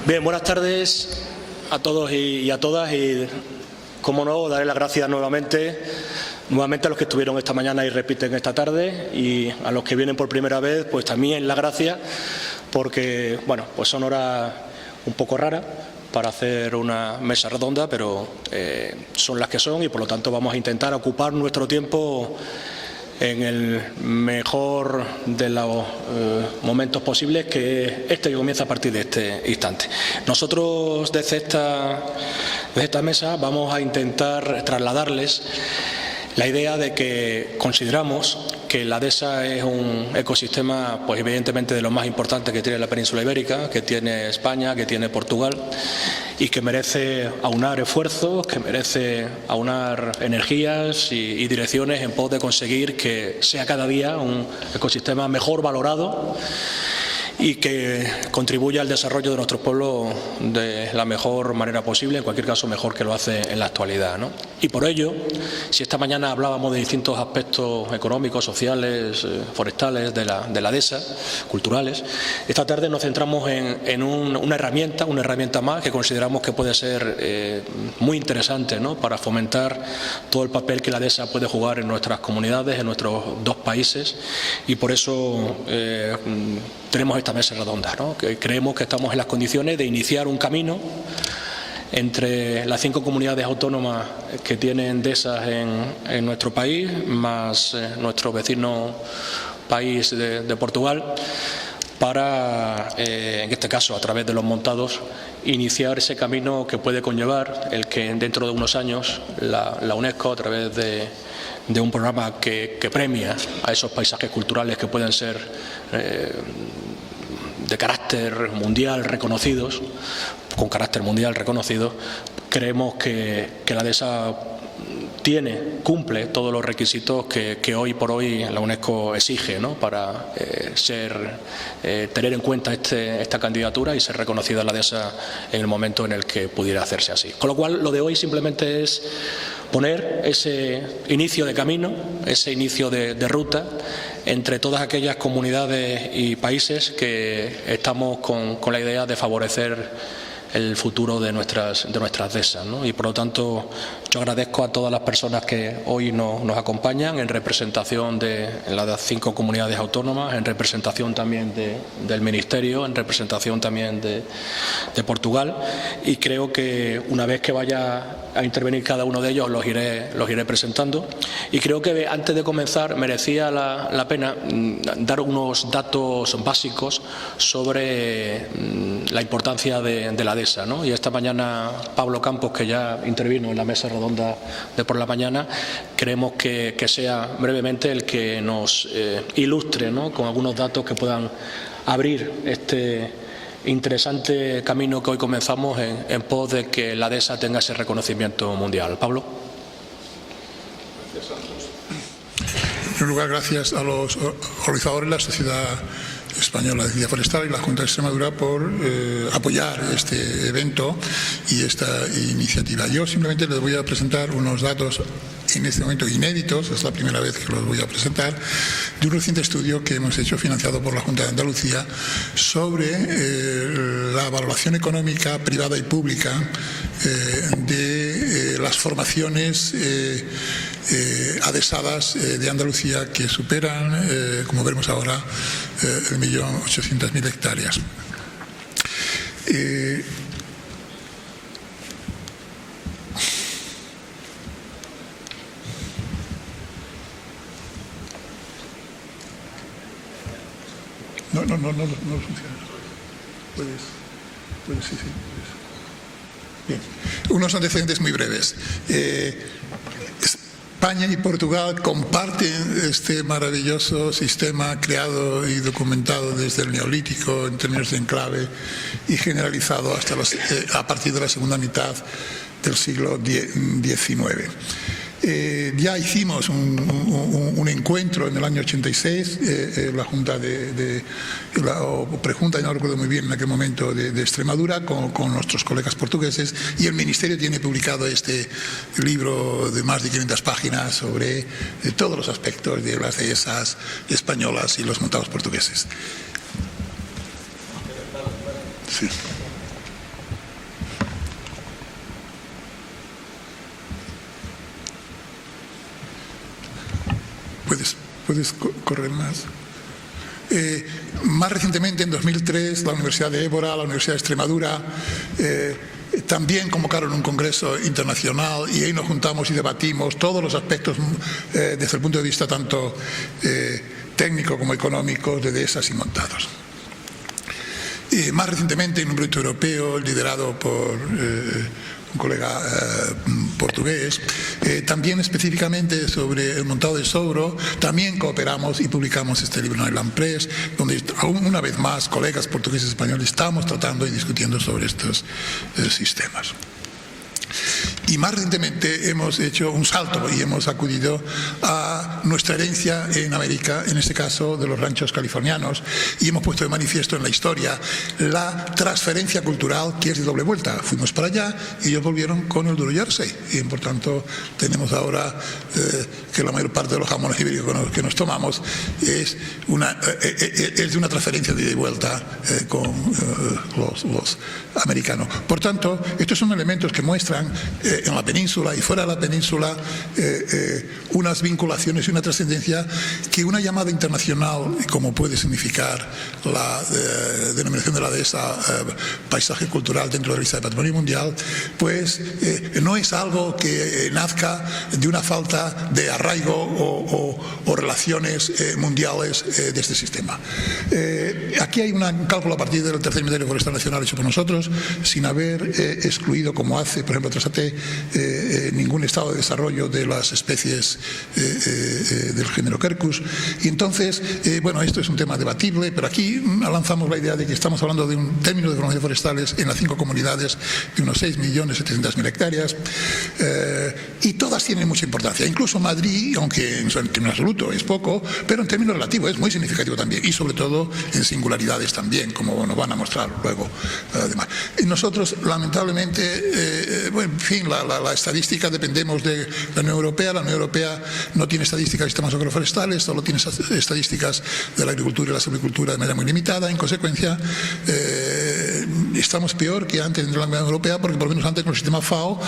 Bien, buenas tardes a todos y a todas, y como no, daré las gracias nuevamente a los que estuvieron esta mañana y repiten esta tarde, y a los que vienen por primera vez, pues también las gracias, porque bueno, pues son horas un poco raras para hacer una mesa redonda, pero son las que son, y por lo tanto vamos a intentar ocupar nuestro tiempo en el mejor de los momentos posibles, que es este que comienza a partir de este instante. Nosotros desde esta mesa vamos a intentar trasladarles la idea de que consideramos que la dehesa es un ecosistema, pues evidentemente de los más importantes que tiene la península ibérica, que tiene España, que tiene Portugal, y que merece aunar esfuerzos, que merece aunar energías y direcciones en pos de conseguir que sea cada día un ecosistema mejor valorado y que contribuya al desarrollo de nuestros pueblos de la mejor manera posible, en cualquier caso mejor que lo hace en la actualidad, ¿no? Y por ello, si esta mañana hablábamos de distintos aspectos económicos, sociales, forestales de la dehesa, culturales, esta tarde nos centramos en una herramienta más que consideramos que puede ser muy interesante, ¿no?, para fomentar todo el papel que la dehesa puede jugar en nuestras comunidades, en nuestros dos países, y por eso tenemos esta mesa redonda, ¿no? Que creemos que estamos en las condiciones de iniciar un camino entre las 5 comunidades autónomas que tienen dehesas en nuestro país, más nuestro vecino país de Portugal, para, en este caso a través de los montados, iniciar ese camino que puede conllevar el que dentro de unos años la UNESCO, a través de un programa que premia a esos paisajes culturales que pueden ser de carácter mundial reconocidos, con carácter mundial reconocido, creemos que la dehesa cumple todos los requisitos que hoy por hoy la UNESCO exige, ¿no?, para tener en cuenta esta candidatura y ser reconocida la dehesa en el momento en el que pudiera hacerse así. Con lo cual, lo de hoy simplemente es poner ese inicio de camino, ese inicio de ruta entre todas aquellas comunidades y países que estamos con la idea de favorecer el futuro de nuestras dehesas, ¿no? Y por lo tanto yo agradezco a todas las personas que hoy nos acompañan en representación de las 5 comunidades autónomas, en representación también del Ministerio, en representación también de Portugal, y creo que una vez que vaya a intervenir cada uno de ellos los iré presentando, y creo que antes de comenzar merecía la pena dar unos datos básicos sobre la importancia de la dehesa, ¿no? Y esta mañana Pablo Campos, que ya intervino en la mesa redonda de por la mañana, creemos que sea brevemente el que nos ilustre, ¿no?, con algunos datos que puedan abrir este interesante camino que hoy comenzamos en pos de que la dehesa tenga ese reconocimiento mundial. Pablo. En primer lugar, gracias a los organizadores, la Sociedad Española de Ciencia Forestal y la Junta de Extremadura por apoyar este evento y esta iniciativa. Yo simplemente les voy a presentar unos datos en este momento inéditos, es la primera vez que los voy a presentar, de un reciente estudio que hemos hecho financiado por la Junta de Andalucía sobre la valoración económica privada y pública de las formaciones adhesadas de Andalucía, que superan, como veremos ahora, 1.800.000 hectáreas. No funciona. Puedes, sí. Bien. Unos antecedentes muy breves. España y Portugal comparten este maravilloso sistema creado y documentado desde el Neolítico en términos de enclave y generalizado hasta a partir de la segunda mitad del siglo XIX. Ya hicimos un encuentro en el año 86, la Junta o Prejunta, no recuerdo muy bien en aquel momento, de Extremadura, con nuestros colegas portugueses, y el Ministerio tiene publicado este libro de más de 500 páginas sobre todos los aspectos de las dehesas españolas y los montados portugueses. Sí. ¿Puedes correr más? Más recientemente, en 2003, la Universidad de Évora, la Universidad de Extremadura, también convocaron un congreso internacional y ahí nos juntamos y debatimos todos los aspectos desde el punto de vista tanto técnico como económico de dehesas y montados. Más recientemente, en un proyecto europeo liderado por un colega portugués, también específicamente sobre el montado de Souro, también cooperamos y publicamos este libro en Island Press, donde una vez más colegas portugueses y españoles estamos tratando y discutiendo sobre estos sistemas. Y más recientemente hemos hecho un salto y hemos acudido a nuestra herencia en América, en este caso de los ranchos californianos, y hemos puesto de manifiesto en la historia la transferencia cultural que es de doble vuelta. Fuimos para allá y ellos volvieron con el duro Jersey, y por tanto tenemos ahora que la mayor parte de los jamones ibéricos que nos tomamos es de una transferencia de ida y vuelta con los americanos. Por tanto, estos son elementos que muestran en la península y fuera de la península unas vinculaciones y una trascendencia que una llamada internacional, como puede significar la denominación de la dehesa paisaje cultural dentro de la lista de patrimonio mundial, pues no es algo que nazca de una falta de arraigo o relaciones mundiales de este sistema. Aquí hay un cálculo a partir del tercer inventario forestal nacional hecho por nosotros, sin haber excluido, como hace, por ejemplo, Trasate, ningún estado de desarrollo de las especies del género Quercus. Y entonces, bueno, esto es un tema debatible, pero aquí lanzamos la idea de que estamos hablando de un término de formaciones forestales en las 5 comunidades de unos 6.700.000 hectáreas, y todas tienen mucha importancia. Incluso Madrid, aunque en términos absoluto es poco, pero en términos relativos es muy significativo también, y sobre todo en singularidades también, como nos van a mostrar luego. Además, nosotros, lamentablemente, bueno, en fin, la estadística dependemos de la Unión Europea. La Unión Europea no tiene estadísticas de sistemas agroforestales, solo tiene estadísticas de la agricultura y la silvicultura de manera muy limitada. En consecuencia, estamos peor que antes de la Unión Europea, porque por lo menos antes con el sistema FAO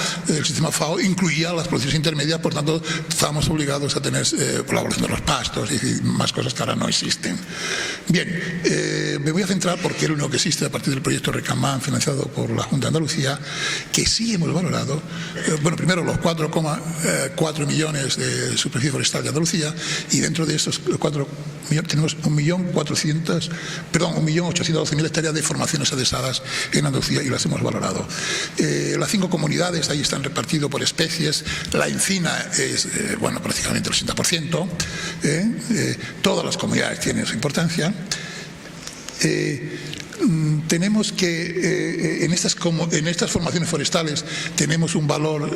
incluía las producciones intermedias, por tanto estábamos obligados a tener colaboración de los pastos y más cosas que ahora no existen. Bien, me voy a centrar, porque es lo único que existe a partir del proyecto Recamán financiado por la Junta de Andalucía, que sí hemos valorado, bueno, primero los 4,4 millones de superficie forestal de Andalucía, y dentro de estos 4 millones tenemos 1.812.000 hectáreas de formaciones adhesadas en Andalucía, y las hemos valorado. Las 5 comunidades ahí están repartidas por especies. La encina es, bueno, prácticamente el 80%. Todas las comunidades tienen su importancia. Tenemos que en estas formaciones forestales tenemos un valor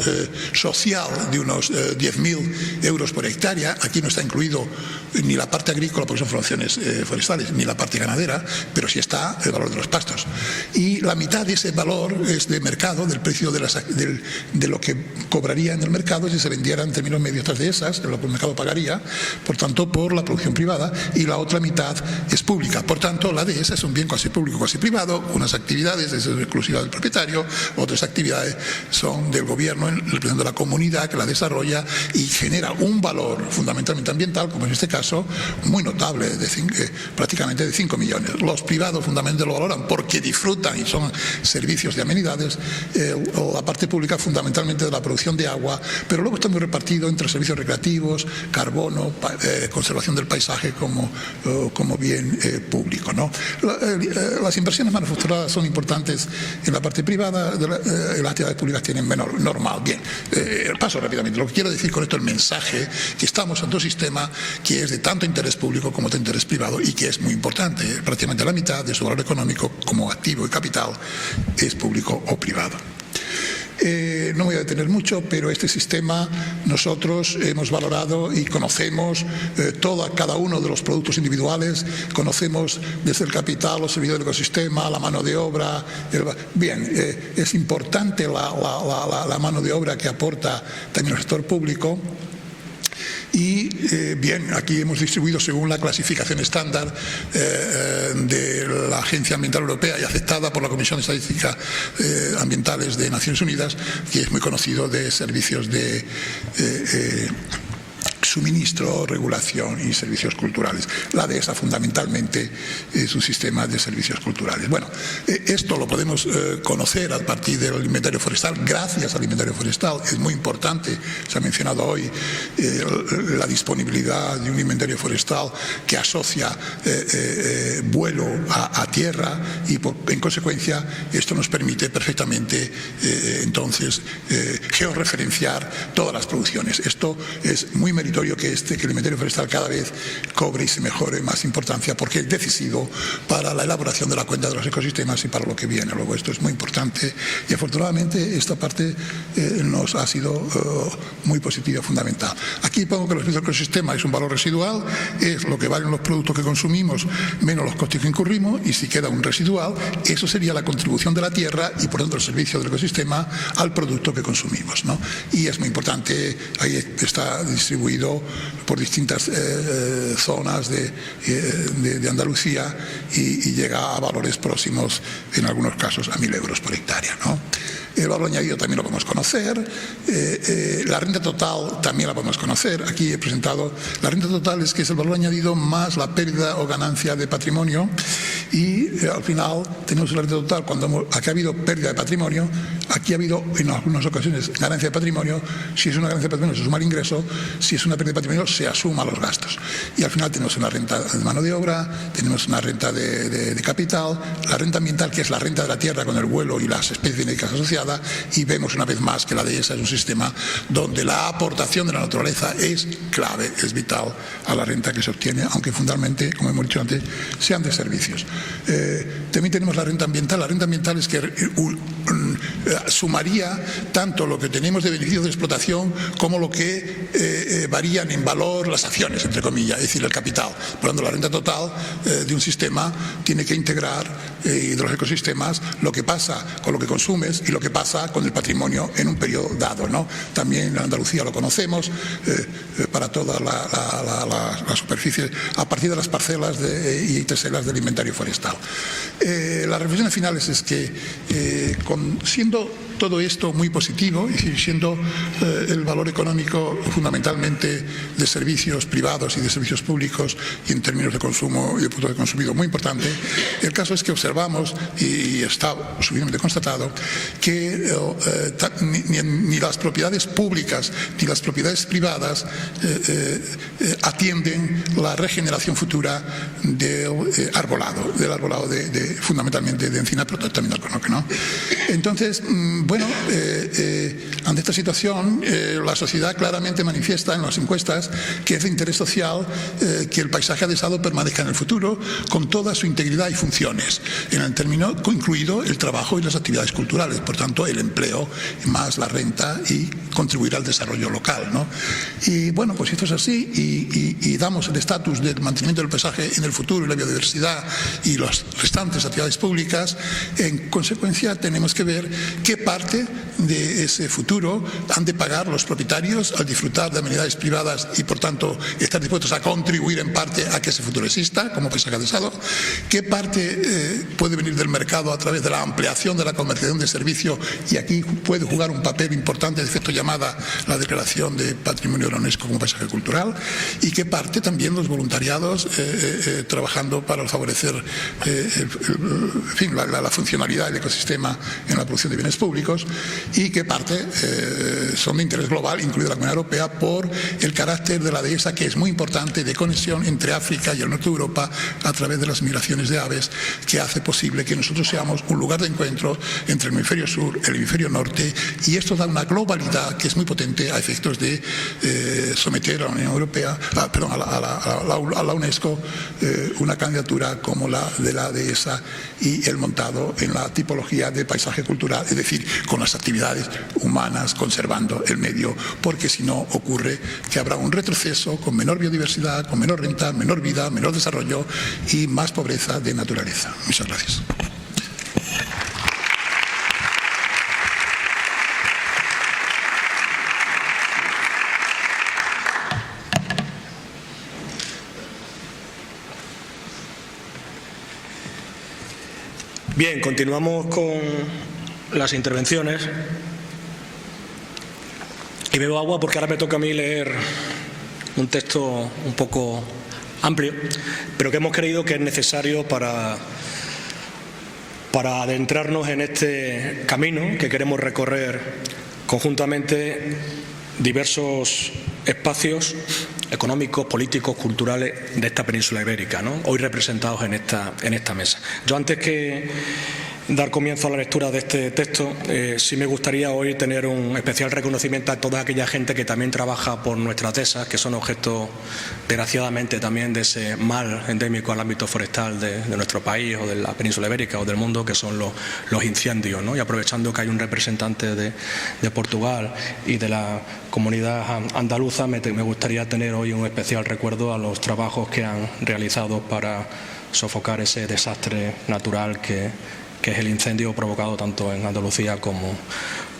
social de unos 10.000 euros por hectárea. Aquí no está incluido ni la parte agrícola, porque son formaciones forestales, ni la parte ganadera, pero sí está el valor de los pastos. Y la mitad de ese valor es de mercado, del precio de lo que cobraría en el mercado si se vendieran en términos medios tras dehesas, lo que el mercado pagaría, por tanto, por la producción privada, y la otra mitad es pública. Por tanto, la dehesa es un bien cuasi público, cuasi privado. Unas actividades son exclusivas del propietario, otras actividades son del gobierno en representación de la comunidad que la desarrolla y genera un valor fundamentalmente ambiental, como en este caso, muy notable, prácticamente de 5 millones. Los privados fundamentalmente lo valoran porque disfrutan y son servicios de amenidades, la parte pública fundamentalmente de la producción de agua, pero luego está muy repartido entre servicios recreativos, carbono, conservación del paisaje como bien público, ¿no? Las inversiones manufacturadas son importantes en la parte privada, las actividades públicas tienen menor normal. Bien, paso rápidamente. Lo que quiero decir con esto, el mensaje, que estamos ante un sistema que es de tanto interés público como de interés privado, y que es muy importante. Prácticamente la mitad de su valor económico como activo y capital es público o privado. No me voy a detener mucho, pero este sistema nosotros hemos valorado y conocemos cada uno de los productos individuales, conocemos desde el capital, los servicios del ecosistema, la mano de obra. Bien, es importante la mano de obra que aporta también el sector público. Y bien, aquí hemos distribuido según la clasificación estándar de la Agencia Ambiental Europea y aceptada por la Comisión de Estadística Ambientales de Naciones Unidas, que es muy conocido de servicios de suministro, regulación y servicios culturales. La DESA fundamentalmente es un sistema de servicios culturales. Bueno, esto lo podemos conocer a partir del inventario forestal, gracias al inventario forestal. Es muy importante, se ha mencionado hoy, la disponibilidad de un inventario forestal que asocia vuelo a tierra y en consecuencia esto nos permite perfectamente entonces georreferenciar todas las producciones. Esto es muy meritorio que el inventario forestal cada vez cobre y se mejore más importancia porque es decisivo para la elaboración de la cuenta de los ecosistemas y para lo que viene. Luego esto es muy importante y afortunadamente esta parte nos ha sido muy positiva, fundamental. Aquí pongo que el ecosistema es un valor residual, es lo que valen los productos que consumimos menos los costes que incurrimos, y si queda un residual, eso sería la contribución de la tierra y por tanto el servicio del ecosistema al producto que consumimos, ¿no? Y es muy importante, ahí está distribuido por distintas zonas de Andalucía y llega a valores próximos, en algunos casos, a 1.000 euros por hectárea, ¿no? El valor añadido también lo podemos conocer, la renta total también la podemos conocer. Aquí he presentado la renta total, es que es el valor añadido más la pérdida o ganancia de patrimonio, y al final tenemos la renta total cuando aquí ha habido pérdida de patrimonio, aquí ha habido en algunas ocasiones ganancia de patrimonio. Si es una ganancia de patrimonio se suma el ingreso, si es una pérdida de patrimonio se asuma los gastos, y al final tenemos una renta de mano de obra, tenemos una renta de capital, la renta ambiental, que es la renta de la tierra con el vuelo y las especies genéticas asociadas, y vemos una vez más que la DESA es un sistema donde la aportación de la naturaleza es clave, es vital a la renta que se obtiene, aunque fundamentalmente, como hemos dicho antes, sean de servicios. También tenemos la renta ambiental. La renta ambiental es que sumaría tanto lo que tenemos de beneficios de explotación como lo que varían en valor las acciones, entre comillas, es decir, el capital. Por lo tanto, la renta total de un sistema tiene que integrar de los ecosistemas lo que pasa con lo que consumes y lo que pasa con el patrimonio en un periodo dado, ¿no? También en Andalucía lo conocemos para toda la superficie a partir de las parcelas y teselas del inventario forestal. Las reflexiones finales es que siendo todo esto muy positivo y siendo el valor económico fundamentalmente de servicios privados y de servicios públicos y en términos de consumo y de productos de consumido muy importante, el caso es que observamos, y está suficientemente constatado, que ni las propiedades públicas ni las propiedades privadas atienden la regeneración futura del arbolado fundamentalmente de encina, pero también del conoque, ¿no? Entonces, bueno, ante esta situación, la sociedad claramente manifiesta en las encuestas que es de interés social que el paisaje adhesado permanezca en el futuro con toda su integridad y funciones, en el término incluido el trabajo y las actividades culturales, por tanto el empleo más la renta y contribuir al desarrollo local, ¿no? Y bueno, pues esto es así y damos el estatus del mantenimiento del paisaje en el futuro y la biodiversidad y las restantes actividades públicas. En consecuencia tenemos que ver qué parte de ese futuro han de pagar los propietarios al disfrutar de amenidades privadas y por tanto estar dispuestos a contribuir en parte a que ese futuro exista como paisaje adhesado, qué parte puede venir del mercado a través de la ampliación de la comercialización de servicio, y aquí puede jugar un papel importante de efecto llamada la declaración de patrimonio de la UNESCO como paisaje cultural, y qué parte también los voluntariados trabajando para favorecer la funcionalidad del ecosistema en la producción de bienes públicos, y qué parte son de interés global, incluida la Comunidad Europea, por el carácter de la DESA, que es muy importante, de conexión entre África y el norte de Europa a través de las migraciones de aves, que hace posible que nosotros seamos un lugar de encuentro entre el hemisferio sur y el hemisferio norte, y esto da una globalidad que es muy potente a efectos de someter a la Unión Europea, a la UNESCO, una candidatura como la de la DESA y el montado en la tipología de paisaje cultural, es decir, con las actividades humanas conservando el medio, porque si no ocurre que habrá un retroceso con menor biodiversidad, con menor renta, menor vida, menor desarrollo y más pobreza de naturaleza. Muchas gracias. Bien, continuamos con las intervenciones. Y bebo agua porque ahora me toca a mí leer un texto un poco amplio, pero que hemos creído que es necesario para adentrarnos en este camino que queremos recorrer conjuntamente diversos espacios económicos, políticos, culturales de esta península ibérica, ¿no? Hoy representados en esta mesa. Yo, antes que dar comienzo a la lectura de este texto, sí me gustaría hoy tener un especial reconocimiento a toda aquella gente que también trabaja por nuestras dehesas, que son objeto, desgraciadamente, también de ese mal endémico al ámbito forestal de nuestro país o de la península ibérica o del mundo, que son los incendios, ¿no? Y aprovechando que hay un representante de Portugal y de la comunidad andaluza, me gustaría tener hoy un especial recuerdo a los trabajos que han realizado para sofocar ese desastre natural que es el incendio provocado tanto en Andalucía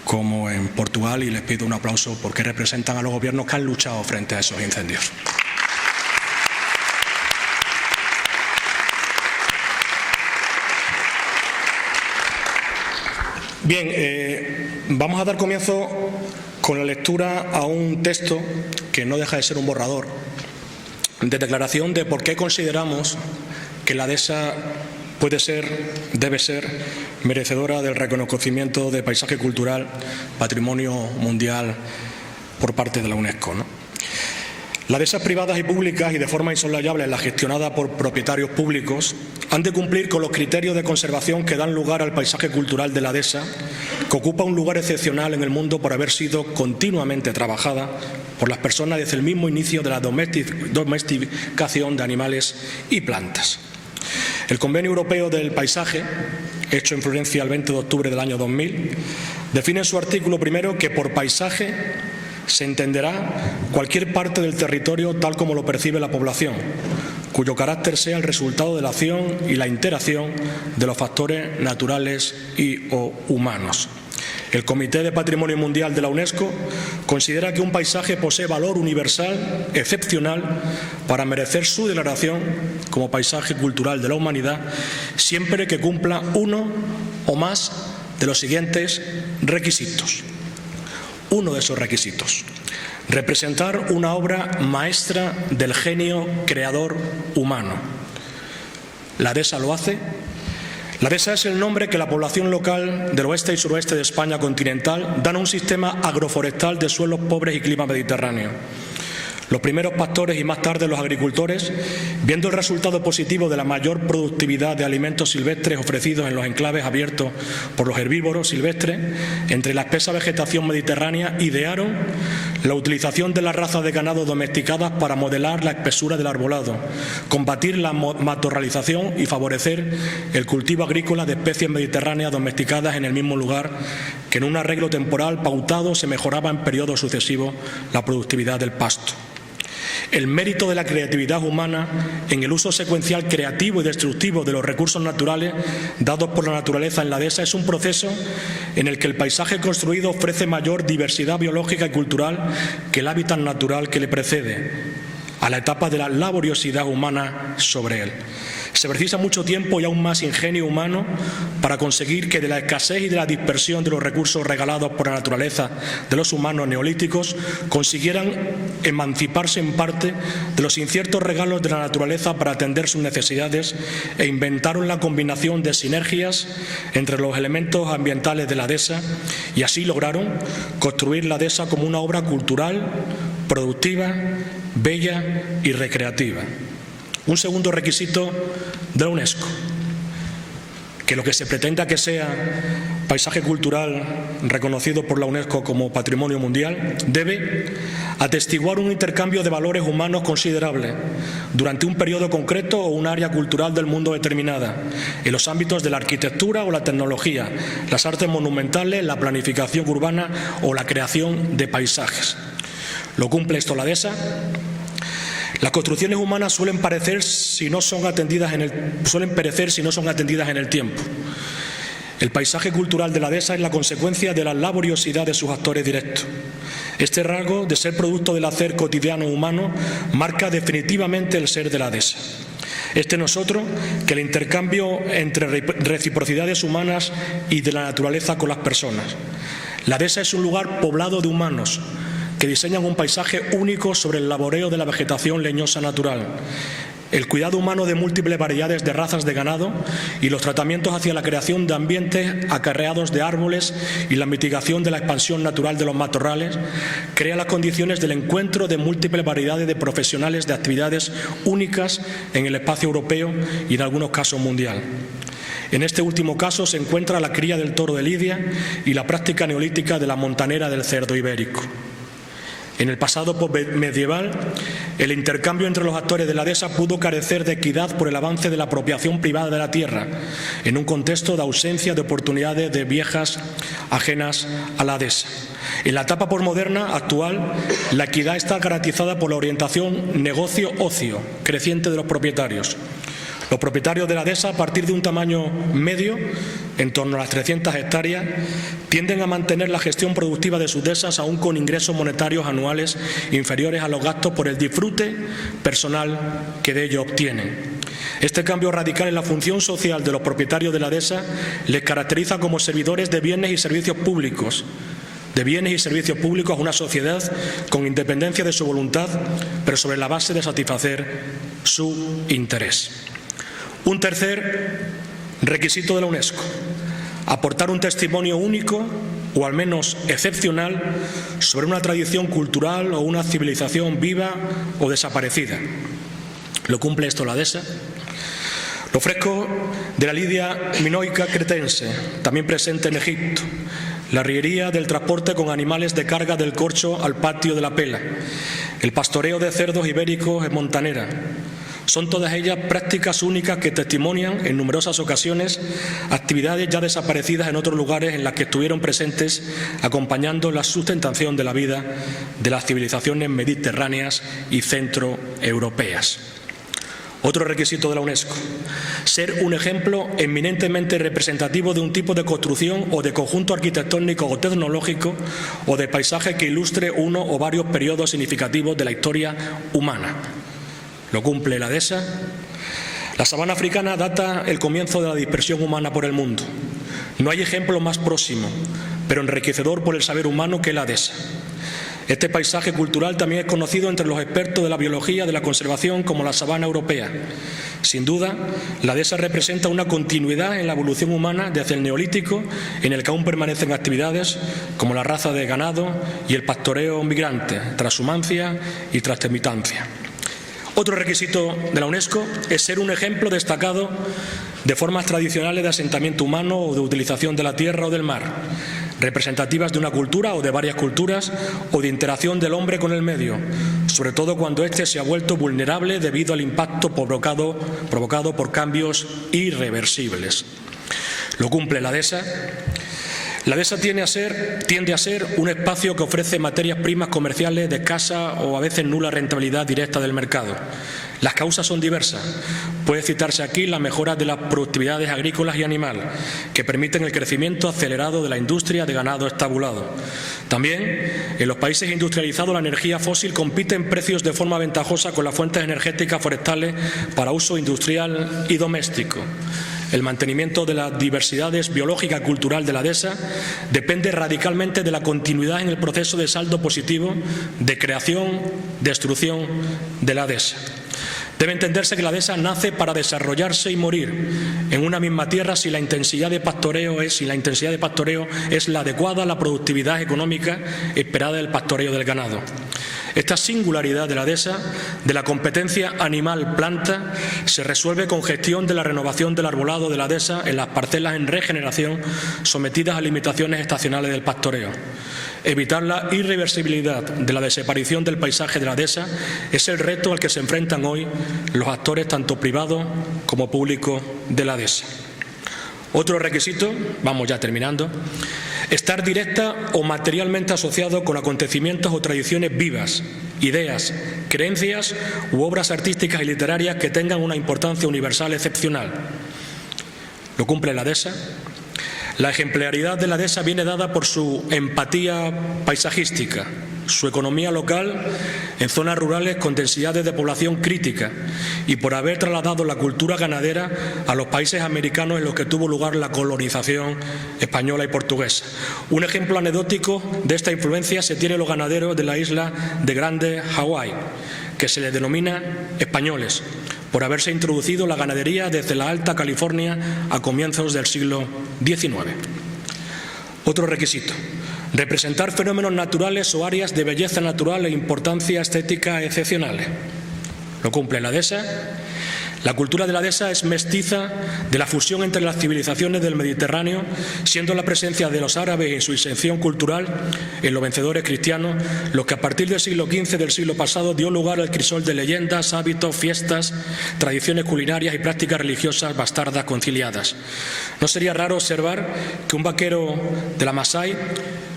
como en Portugal, y les pido un aplauso porque representan a los gobiernos que han luchado frente a esos incendios. Bien, vamos a dar comienzo con la lectura a un texto que no deja de ser un borrador de declaración de por qué consideramos que la dehesa debe ser merecedora del reconocimiento de paisaje cultural, patrimonio mundial por parte de la UNESCO, ¿no? Las dehesas privadas y públicas, y de forma insoslayable las gestionadas por propietarios públicos, han de cumplir con los criterios de conservación que dan lugar al paisaje cultural de la dehesa, que ocupa un lugar excepcional en el mundo por haber sido continuamente trabajada por las personas desde el mismo inicio de la domesticación de animales y plantas. El Convenio Europeo del Paisaje, hecho en Florencia el 20 de octubre del año 2000, define en su artículo primero que por paisaje se entenderá cualquier parte del territorio tal como lo percibe la población, cuyo carácter sea el resultado de la acción y la interacción de los factores naturales y/o humanos. El Comité de Patrimonio Mundial de la UNESCO considera que un paisaje posee valor universal, excepcional, para merecer su declaración como paisaje cultural de la humanidad, siempre que cumpla uno o más de los siguientes requisitos. Uno de esos requisitos: representar una obra maestra del genio creador humano. ¿La dehesa lo hace? La dehesa es el nombre que la población local del oeste y suroeste de España continental dan a un sistema agroforestal de suelos pobres y clima mediterráneo. Los primeros pastores y más tarde los agricultores, viendo el resultado positivo de la mayor productividad de alimentos silvestres ofrecidos en los enclaves abiertos por los herbívoros silvestres, entre la espesa vegetación mediterránea, idearon la utilización de las razas de ganado domesticadas para modelar la espesura del arbolado, combatir la matorralización y favorecer el cultivo agrícola de especies mediterráneas domesticadas en el mismo lugar, que en un arreglo temporal pautado se mejoraba en periodos sucesivos la productividad del pasto. El mérito de la creatividad humana en el uso secuencial creativo y destructivo de los recursos naturales dados por la naturaleza en la dehesa es un proceso en el que el paisaje construido ofrece mayor diversidad biológica y cultural que el hábitat natural que le precede, a la etapa de la laboriosidad humana sobre él. Se precisa mucho tiempo y aún más ingenio humano para conseguir que de la escasez y de la dispersión de los recursos regalados por la naturaleza de los humanos neolíticos consiguieran emanciparse en parte de los inciertos regalos de la naturaleza para atender sus necesidades, e inventaron la combinación de sinergias entre los elementos ambientales de la dehesa, y así lograron construir la dehesa como una obra cultural, productiva, bella y recreativa. Un segundo requisito de la UNESCO: que lo que se pretenda que sea paisaje cultural reconocido por la UNESCO como patrimonio mundial debe atestiguar un intercambio de valores humanos considerable durante un periodo concreto o un área cultural del mundo determinada, en los ámbitos de la arquitectura o la tecnología, las artes monumentales, la planificación urbana o la creación de paisajes. ¿Lo cumple esto la dehesa? Las construcciones humanas suelen perecer si no son atendidas en el tiempo. El paisaje cultural de la dehesa es la consecuencia de la laboriosidad de sus actores directos. Este rasgo de ser producto del hacer cotidiano humano marca definitivamente el ser de la dehesa. Este no es otro que el intercambio entre reciprocidades humanas y de la naturaleza con las personas. La dehesa es un lugar poblado de humanos que diseñan un paisaje único sobre el laboreo de la vegetación leñosa natural, el cuidado humano de múltiples variedades de razas de ganado y los tratamientos hacia la creación de ambientes acarreados de árboles y la mitigación de la expansión natural de los matorrales, crea las condiciones del encuentro de múltiples variedades de profesionales de actividades únicas en el espacio europeo y en algunos casos mundial. En este último caso se encuentra la cría del toro de Lidia y la práctica neolítica de la montanera del cerdo ibérico. En el pasado medieval, el intercambio entre los actores de la dehesa pudo carecer de equidad por el avance de la apropiación privada de la tierra, en un contexto de ausencia de oportunidades de viejas ajenas a la dehesa. En la etapa posmoderna actual, la equidad está garantizada por la orientación negocio-ocio creciente de los propietarios. Los propietarios de la dehesa, a partir de un tamaño medio, en torno a las 300 hectáreas, tienden a mantener la gestión productiva de sus dehesas aún con ingresos monetarios anuales inferiores a los gastos por el disfrute personal que de ello obtienen. Este cambio radical en la función social de los propietarios de la dehesa les caracteriza como servidores de bienes y servicios públicos, a una sociedad con independencia de su voluntad, pero sobre la base de satisfacer su interés. Un tercer requisito de la UNESCO: aportar un testimonio único o al menos excepcional sobre una tradición cultural o una civilización viva o desaparecida. ¿Lo cumple esto la dehesa? Los frescos de la Lidia minoica cretense, también presente en Egipto, la arriería del transporte con animales de carga del Corcho al patio de la Pela, el pastoreo de cerdos ibéricos en Montanera, son todas ellas prácticas únicas que testimonian en numerosas ocasiones actividades ya desaparecidas en otros lugares en las que estuvieron presentes acompañando la sustentación de la vida de las civilizaciones mediterráneas y centroeuropeas. Otro requisito de la UNESCO: ser un ejemplo eminentemente representativo de un tipo de construcción o de conjunto arquitectónico o tecnológico o de paisaje que ilustre uno o varios periodos significativos de la historia humana. ¿Lo cumple la dehesa? La sabana africana data el comienzo de la dispersión humana por el mundo. No hay ejemplo más próximo, pero enriquecedor por el saber humano que la dehesa. Este paisaje cultural también es conocido entre los expertos de la biología de la conservación como la sabana europea. Sin duda, la dehesa representa una continuidad en la evolución humana desde el Neolítico, en el que aún permanecen actividades como la raza de ganado y el pastoreo migrante, transhumancia y transtemitancia. Otro requisito de la UNESCO es ser un ejemplo destacado de formas tradicionales de asentamiento humano o de utilización de la tierra o del mar, representativas de una cultura o de varias culturas o de interacción del hombre con el medio, sobre todo cuando éste se ha vuelto vulnerable debido al impacto provocado por cambios irreversibles. ¿Lo cumple la dehesa? La dehesa tiende a ser un espacio que ofrece materias primas comerciales de escasa o a veces nula rentabilidad directa del mercado. Las causas son diversas. Puede citarse aquí la mejora de las productividades agrícolas y animal, que permiten el crecimiento acelerado de la industria de ganado estabulado. También, en los países industrializados, la energía fósil compite en precios de forma ventajosa con las fuentes energéticas forestales para uso industrial y doméstico. El mantenimiento de las diversidades biológica y cultural de la dehesa depende radicalmente de la continuidad en el proceso de saldo positivo de creación-destrucción de la dehesa. Debe entenderse que la dehesa nace para desarrollarse y morir en una misma tierra si la intensidad de pastoreo es la adecuada a la productividad económica esperada del pastoreo del ganado. Esta singularidad de la dehesa, de la competencia animal-planta, se resuelve con gestión de la renovación del arbolado de la dehesa en las parcelas en regeneración sometidas a limitaciones estacionales del pastoreo. Evitar la irreversibilidad de la desaparición del paisaje de la dehesa es el reto al que se enfrentan hoy los actores tanto privados como públicos de la dehesa. Otro requisito, vamos ya terminando, estar directa o materialmente asociado con acontecimientos o tradiciones vivas, ideas, creencias u obras artísticas y literarias que tengan una importancia universal excepcional. ¿Lo cumple la dehesa? La ejemplaridad de la dehesa viene dada por su empatía paisajística, su economía local en zonas rurales con densidades de población crítica y por haber trasladado la cultura ganadera a los países americanos en los que tuvo lugar la colonización española y portuguesa. Un ejemplo anecdótico de esta influencia se tiene en los ganaderos de la isla de Grande, Hawái, que se les denomina españoles, por haberse introducido la ganadería desde la Alta California a comienzos del siglo XIX. Otro requisito: representar fenómenos naturales o áreas de belleza natural e importancia estética excepcionales. Lo cumple la dehesa. La cultura de la dehesa es mestiza de la fusión entre las civilizaciones del Mediterráneo, siendo la presencia de los árabes en su exención cultural en los vencedores cristianos lo que a partir del siglo XV del siglo pasado dio lugar al crisol de leyendas, hábitos, fiestas, tradiciones culinarias y prácticas religiosas bastardas conciliadas. No sería raro observar que un vaquero de la Masái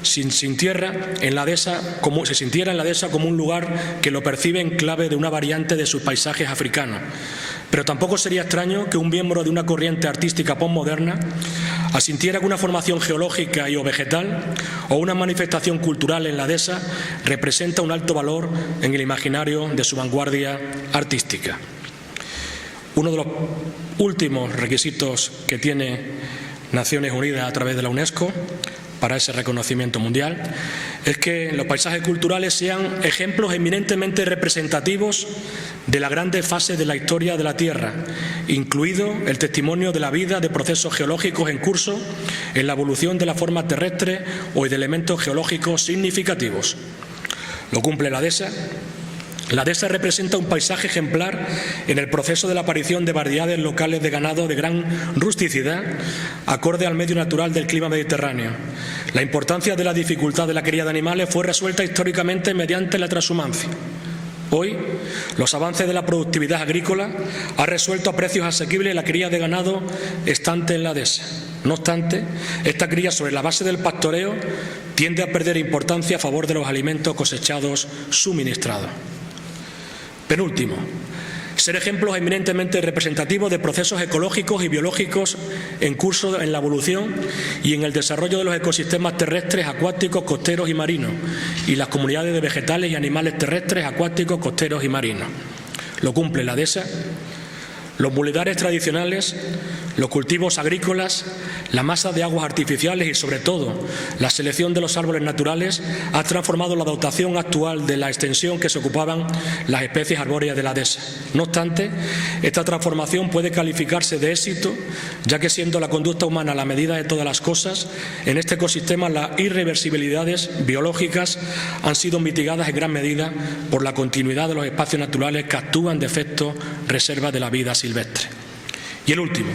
se sintiera en la dehesa como un lugar que lo percibe en clave de una variante de sus paisajes africanos. Pero tampoco sería extraño que un miembro de una corriente artística postmoderna asintiera que una formación geológica y o vegetal o una manifestación cultural en la dehesa representa un alto valor en el imaginario de su vanguardia artística. Uno de los últimos requisitos que tiene Naciones Unidas a través de la UNESCO para ese reconocimiento mundial es que los paisajes culturales sean ejemplos eminentemente representativos de las grandes fases de la historia de la Tierra, incluido el testimonio de la vida de procesos geológicos en curso en la evolución de la forma terrestre o de elementos geológicos significativos. Lo cumple la dehesa. La dehesa representa un paisaje ejemplar en el proceso de la aparición de variedades locales de ganado de gran rusticidad, acorde al medio natural del clima mediterráneo. La importancia de la dificultad de la cría de animales fue resuelta históricamente mediante la transhumancia. Hoy, los avances de la productividad agrícola han resuelto a precios asequibles la cría de ganado estante en la dehesa. No obstante, esta cría sobre la base del pastoreo tiende a perder importancia a favor de los alimentos cosechados suministrados. Penúltimo, ser ejemplos eminentemente representativos de procesos ecológicos y biológicos en curso en la evolución y en el desarrollo de los ecosistemas terrestres, acuáticos, costeros y marinos, y las comunidades de vegetales y animales terrestres, acuáticos, costeros y marinos. Lo cumple la dehesa. Los muledares tradicionales, los cultivos agrícolas, la masa de aguas artificiales y, sobre todo, la selección de los árboles naturales ha transformado la dotación actual de la extensión que se ocupaban las especies arbóreas de la dehesa. No obstante, esta transformación puede calificarse de éxito, ya que siendo la conducta humana la medida de todas las cosas, en este ecosistema las irreversibilidades biológicas han sido mitigadas en gran medida por la continuidad de los espacios naturales que actúan de efecto reserva de la vida silvestre. Y el último,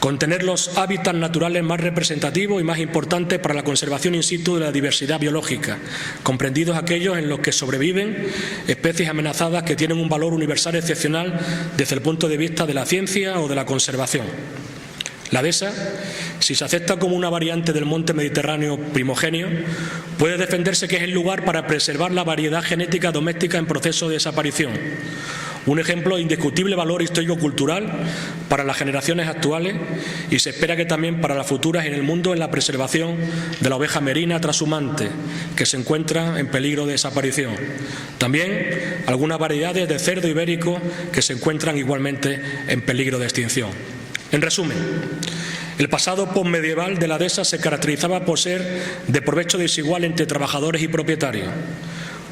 contener los hábitats naturales más representativos y más importantes para la conservación in situ de la diversidad biológica, comprendidos aquellos en los que sobreviven especies amenazadas que tienen un valor universal excepcional desde el punto de vista de la ciencia o de la conservación. La dehesa, si se acepta como una variante del monte mediterráneo primogenio, puede defenderse que es el lugar para preservar la variedad genética doméstica en proceso de desaparición. Un ejemplo de indiscutible valor histórico-cultural para las generaciones actuales y se espera que también para las futuras en el mundo en la preservación de la oveja merina trashumante, que se encuentra en peligro de desaparición. También algunas variedades de cerdo ibérico que se encuentran igualmente en peligro de extinción. En resumen, el pasado postmedieval de la dehesa se caracterizaba por ser de provecho desigual entre trabajadores y propietarios.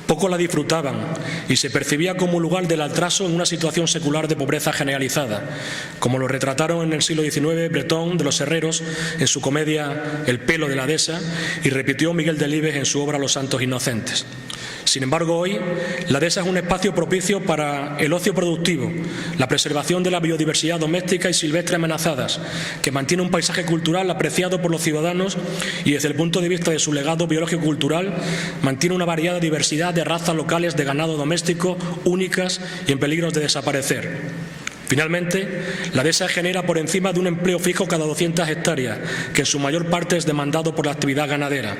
Pocos la disfrutaban y se percibía como un lugar del atraso en una situación secular de pobreza generalizada, como lo retrataron en el siglo XIX Bretón de los Herreros en su comedia El pelo de la dehesa y repitió Miguel Delibes en su obra Los santos inocentes. Sin embargo, hoy la dehesa es un espacio propicio para el ocio productivo, la preservación de la biodiversidad doméstica y silvestre amenazadas, que mantiene un paisaje cultural apreciado por los ciudadanos y desde el punto de vista de su legado biológico-cultural mantiene una variada diversidad de razas locales de ganado doméstico únicas y en peligro de desaparecer. Finalmente, la dehesa genera por encima de un empleo fijo cada 200 hectáreas, que en su mayor parte es demandado por la actividad ganadera.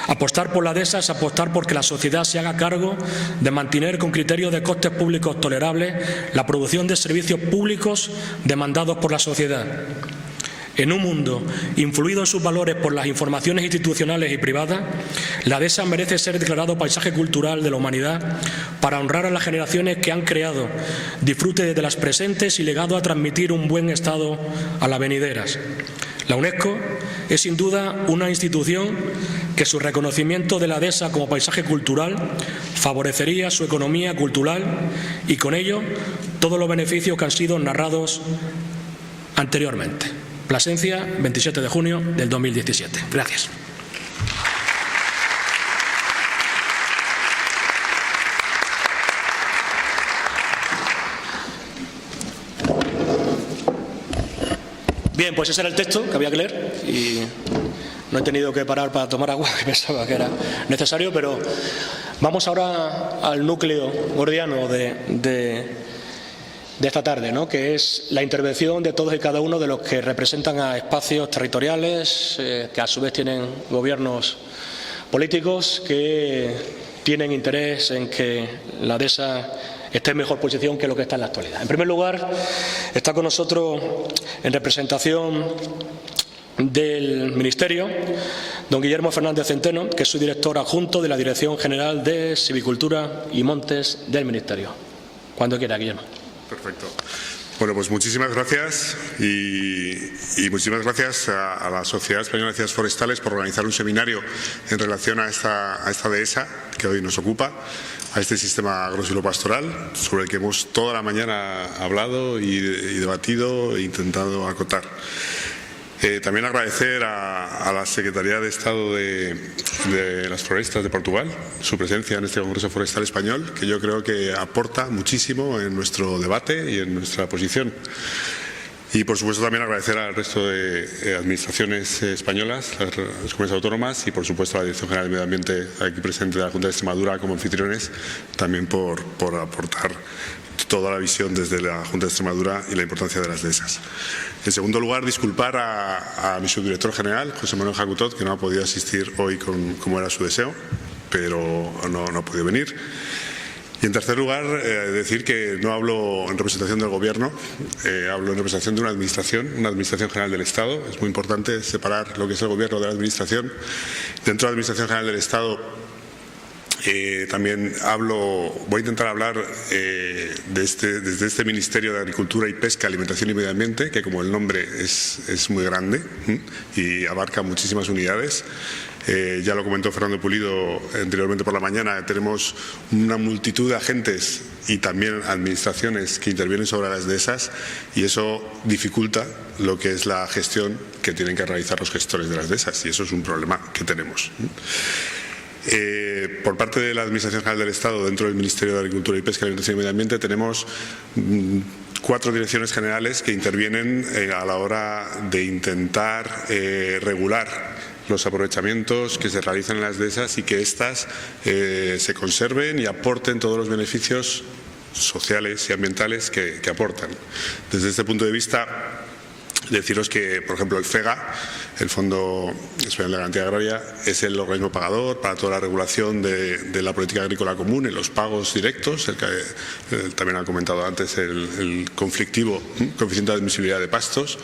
Apostar por la dehesa es apostar por que la sociedad se haga cargo de mantener con criterios de costes públicos tolerables la producción de servicios públicos demandados por la sociedad. En un mundo influido en sus valores por las informaciones institucionales y privadas, la dehesa merece ser declarado paisaje cultural de la humanidad para honrar a las generaciones que han creado, disfrute de las presentes y legado a transmitir un buen estado a las venideras. La UNESCO es sin duda una institución que su reconocimiento de la dehesa como paisaje cultural favorecería su economía cultural y con ello todos los beneficios que han sido narrados anteriormente. Plasencia, 27 de junio del 2017. Gracias. Bien, pues ese era el texto que había que leer y no he tenido que parar para tomar agua, que pensaba que era necesario, pero vamos ahora al núcleo gordiano de esta tarde, ¿no?, que es la intervención de todos y cada uno de los que representan a espacios territoriales que a su vez tienen gobiernos políticos que tienen interés en que la dehesa esté en mejor posición que lo que está en la actualidad. En primer lugar, está con nosotros en representación del Ministerio don Guillermo Fernández Centeno, que es su director adjunto de la Dirección General de Silvicultura y Montes del Ministerio. Cuando quiera, Guillermo. Perfecto. Bueno, pues muchísimas gracias y muchísimas gracias a la Sociedad Española de Ciencias Forestales por organizar un seminario en relación a esta dehesa que hoy nos ocupa, a este sistema agrosilopastoral sobre el que hemos toda la mañana hablado y debatido e intentado acotar. También agradecer a la Secretaría de Estado de las Florestas de Portugal su presencia en este Congreso Forestal Español, que yo creo que aporta muchísimo en nuestro debate y en nuestra posición. Y, por supuesto, también agradecer al resto de administraciones españolas, las comunidades autónomas y, por supuesto, a la Dirección General de Medio Ambiente aquí presente de la Junta de Extremadura como anfitriones, también por aportar toda la visión desde la Junta de Extremadura y la importancia de las dehesas. En segundo lugar, disculpar a mi subdirector general, José Manuel Jacutot, que no ha podido asistir hoy como era su deseo, pero no ha podido venir. Y en tercer lugar, decir que no hablo en representación del Gobierno, hablo en representación de una Administración General del Estado. Es muy importante separar lo que es el Gobierno de la Administración. Dentro de la Administración General del Estado también voy a intentar hablar desde este Ministerio de Agricultura y Pesca, Alimentación y Medio Ambiente, que como el nombre es muy grande y abarca muchísimas unidades. Ya lo comentó Fernando Pulido anteriormente por la mañana, tenemos una multitud de agentes y también administraciones que intervienen sobre las dehesas y eso dificulta lo que es la gestión que tienen que realizar los gestores de las dehesas y eso es un problema que tenemos. Por parte de la Administración General del Estado, dentro del Ministerio de Agricultura y Pesca, Alimentación y Medio Ambiente, tenemos 4 direcciones generales que intervienen a la hora de intentar regular los aprovechamientos que se realizan en las dehesas y que éstas se conserven y aporten todos los beneficios sociales y ambientales que aportan. Desde este punto de vista, deciros que, por ejemplo, el FEGA, el Fondo Español de Garantía Agraria, es el organismo pagador para toda la regulación de la política agrícola común en los pagos directos, el que también ha comentado antes el conflictivo coeficiente de admisibilidad de pastos,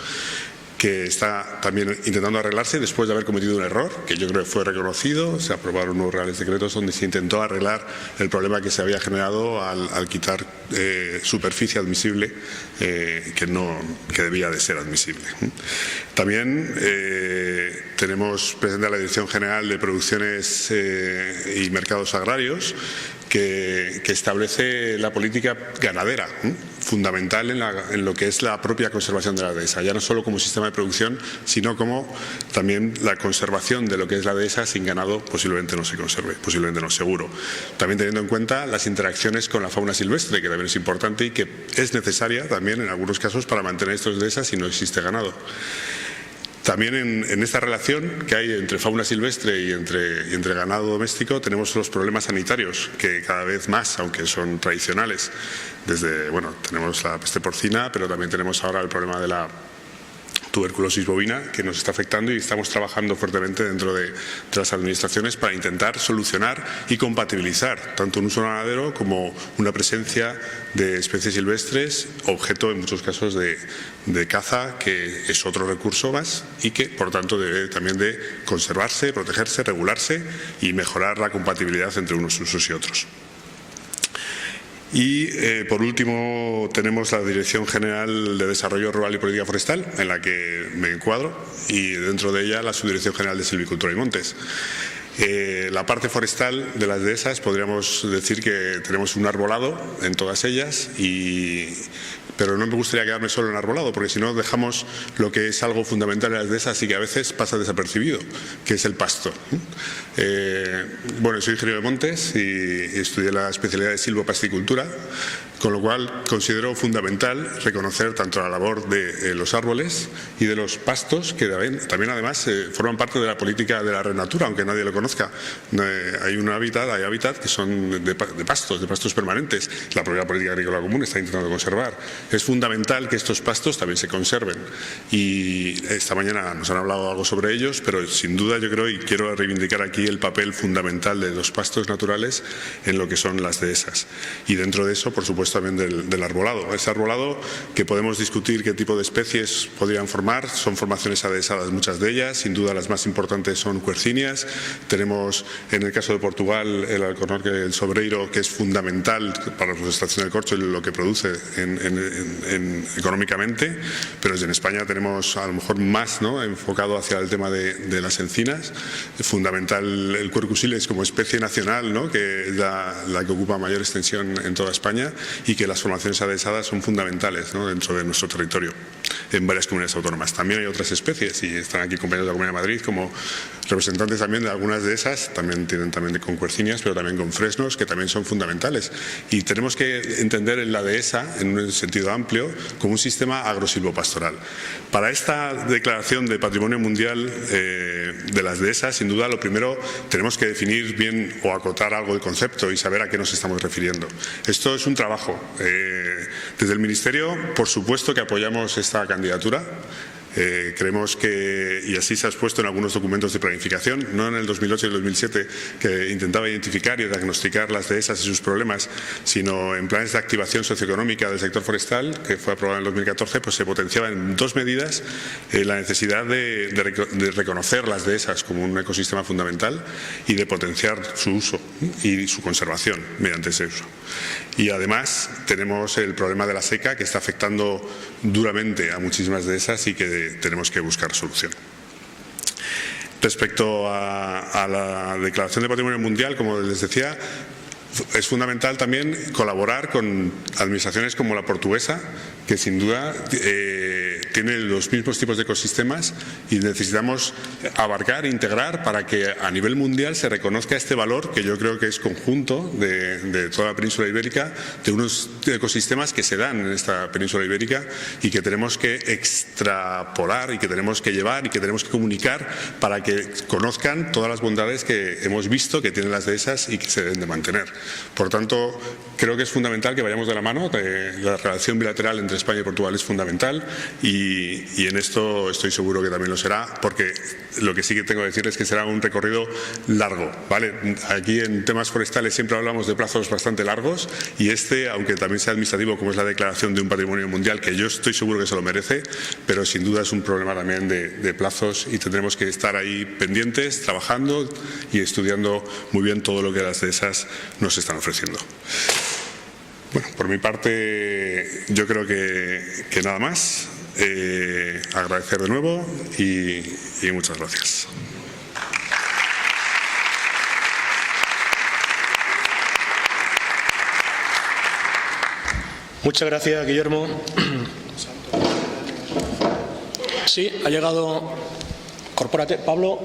que está también intentando arreglarse después de haber cometido un error, que yo creo que fue reconocido. Se aprobaron unos reales decretos donde se intentó arreglar el problema que se había generado al quitar superficie admisible que debía de ser admisible. También tenemos presente a la Dirección General de Producciones y Mercados Agrarios, que establece la política ganadera, fundamental en lo que es la propia conservación de la dehesa, ya no solo como sistema de producción, sino como también la conservación de lo que es la dehesa. Sin ganado posiblemente no se conserve, posiblemente no, seguro. También teniendo en cuenta las interacciones con la fauna silvestre, que también es importante y que es necesaria también en algunos casos para mantener estos dehesas si no existe ganado. También en esta relación que hay entre fauna silvestre y entre ganado doméstico tenemos los problemas sanitarios que cada vez más, aunque son tradicionales, tenemos la peste porcina, pero también tenemos ahora el problema de la tuberculosis bovina que nos está afectando, y estamos trabajando fuertemente dentro de las administraciones para intentar solucionar y compatibilizar tanto un uso ganadero como una presencia de especies silvestres, objeto en muchos casos de caza, que es otro recurso más y que por tanto debe también de conservarse, protegerse, regularse y mejorar la compatibilidad entre unos usos y otros. Y por último tenemos la Dirección General de Desarrollo Rural y Política Forestal, en la que me encuadro, y dentro de ella la Subdirección General de Silvicultura y Montes. La parte forestal de las dehesas, podríamos decir que tenemos un arbolado en todas ellas, pero no me gustaría quedarme solo en arbolado, porque si no dejamos lo que es algo fundamental en las dehesas y que a veces pasa desapercibido, que es el pasto. Bueno, soy ingeniero de montes y estudié la especialidad de silvopascicultura, con lo cual considero fundamental reconocer tanto la labor de los árboles y de los pastos, que también además forman parte de la política de la red natura, aunque nadie lo conozca. Hay hábitat que son de pastos permanentes. La propia política agrícola común está intentando conservar. Es fundamental que estos pastos también se conserven, y esta mañana nos han hablado algo sobre ellos, pero sin duda yo creo, y quiero reivindicar aquí el papel fundamental de los pastos naturales en lo que son las dehesas, y dentro de eso por supuesto también del arbolado. Ese arbolado que podemos discutir qué tipo de especies podrían formar, son formaciones adhesadas muchas de ellas, sin duda las más importantes son quercíneas. Tenemos en el caso de Portugal el alcornoque, el sobreiro, que es fundamental para la extracción del corcho y lo que produce económicamente, pero en España tenemos a lo mejor más, ¿no?, enfocado hacia el tema de las encinas. Es fundamental el Quercus como especie nacional, ¿no?, que es la que ocupa mayor extensión en toda España, y que las formaciones adhesadas son fundamentales, ¿no?, dentro de nuestro territorio en varias comunidades autónomas. También hay otras especies, y están aquí compañeros de la Comunidad de Madrid como representantes también de algunas de esas, también tienen con quercíneas, pero también con fresnos, que también son fundamentales. Y tenemos que entender en la dehesa, en un sentido amplio, como un sistema agrosilvopastoral. Para esta declaración de Patrimonio Mundial de las dehesas, sin duda, lo primero tenemos que definir bien o acotar algo el concepto y saber a qué nos estamos refiriendo. Esto es un trabajo. Desde el Ministerio, por supuesto que apoyamos esta candidatura. Creemos que, y así se ha expuesto en algunos documentos de planificación, no en el 2008 y el 2007, que intentaba identificar y diagnosticar las dehesas y sus problemas, sino en planes de activación socioeconómica del sector forestal, que fue aprobado en el 2014, pues se potenciaba en dos medidas la necesidad de reconocer las dehesas como un ecosistema fundamental y de potenciar su uso y su conservación mediante ese uso. Y además tenemos el problema de la seca, que está afectando duramente a muchísimas dehesas y que tenemos que buscar solución. Respecto a la Declaración de Patrimonio Mundial, como les decía, es fundamental también colaborar con administraciones como la portuguesa, que sin duda tiene los mismos tipos de ecosistemas, y necesitamos abarcar e integrar para que a nivel mundial se reconozca este valor, que yo creo que es conjunto de toda la península ibérica, de unos ecosistemas que se dan en esta península ibérica y que tenemos que extrapolar y que tenemos que llevar y que tenemos que comunicar para que conozcan todas las bondades que hemos visto que tienen las dehesas y que se deben de mantener. Por tanto, creo que es fundamental que vayamos de la mano. La relación bilateral entre España y Portugal es fundamental, y en esto estoy seguro que también lo será, porque lo que sí que tengo que decir es que será un recorrido largo, ¿vale? Aquí en temas forestales siempre hablamos de plazos bastante largos, y aunque también sea administrativo, como es la declaración de un patrimonio mundial, que yo estoy seguro que se lo merece, pero sin duda es un problema también de plazos, y tendremos que estar ahí pendientes, trabajando y estudiando muy bien todo lo que las dehesas nos están ofreciendo. Bueno, por mi parte yo creo que nada más. Agradecer de nuevo y muchas gracias. Muchas gracias, Guillermo. Sí, ha llegado. Corpórate. Pablo,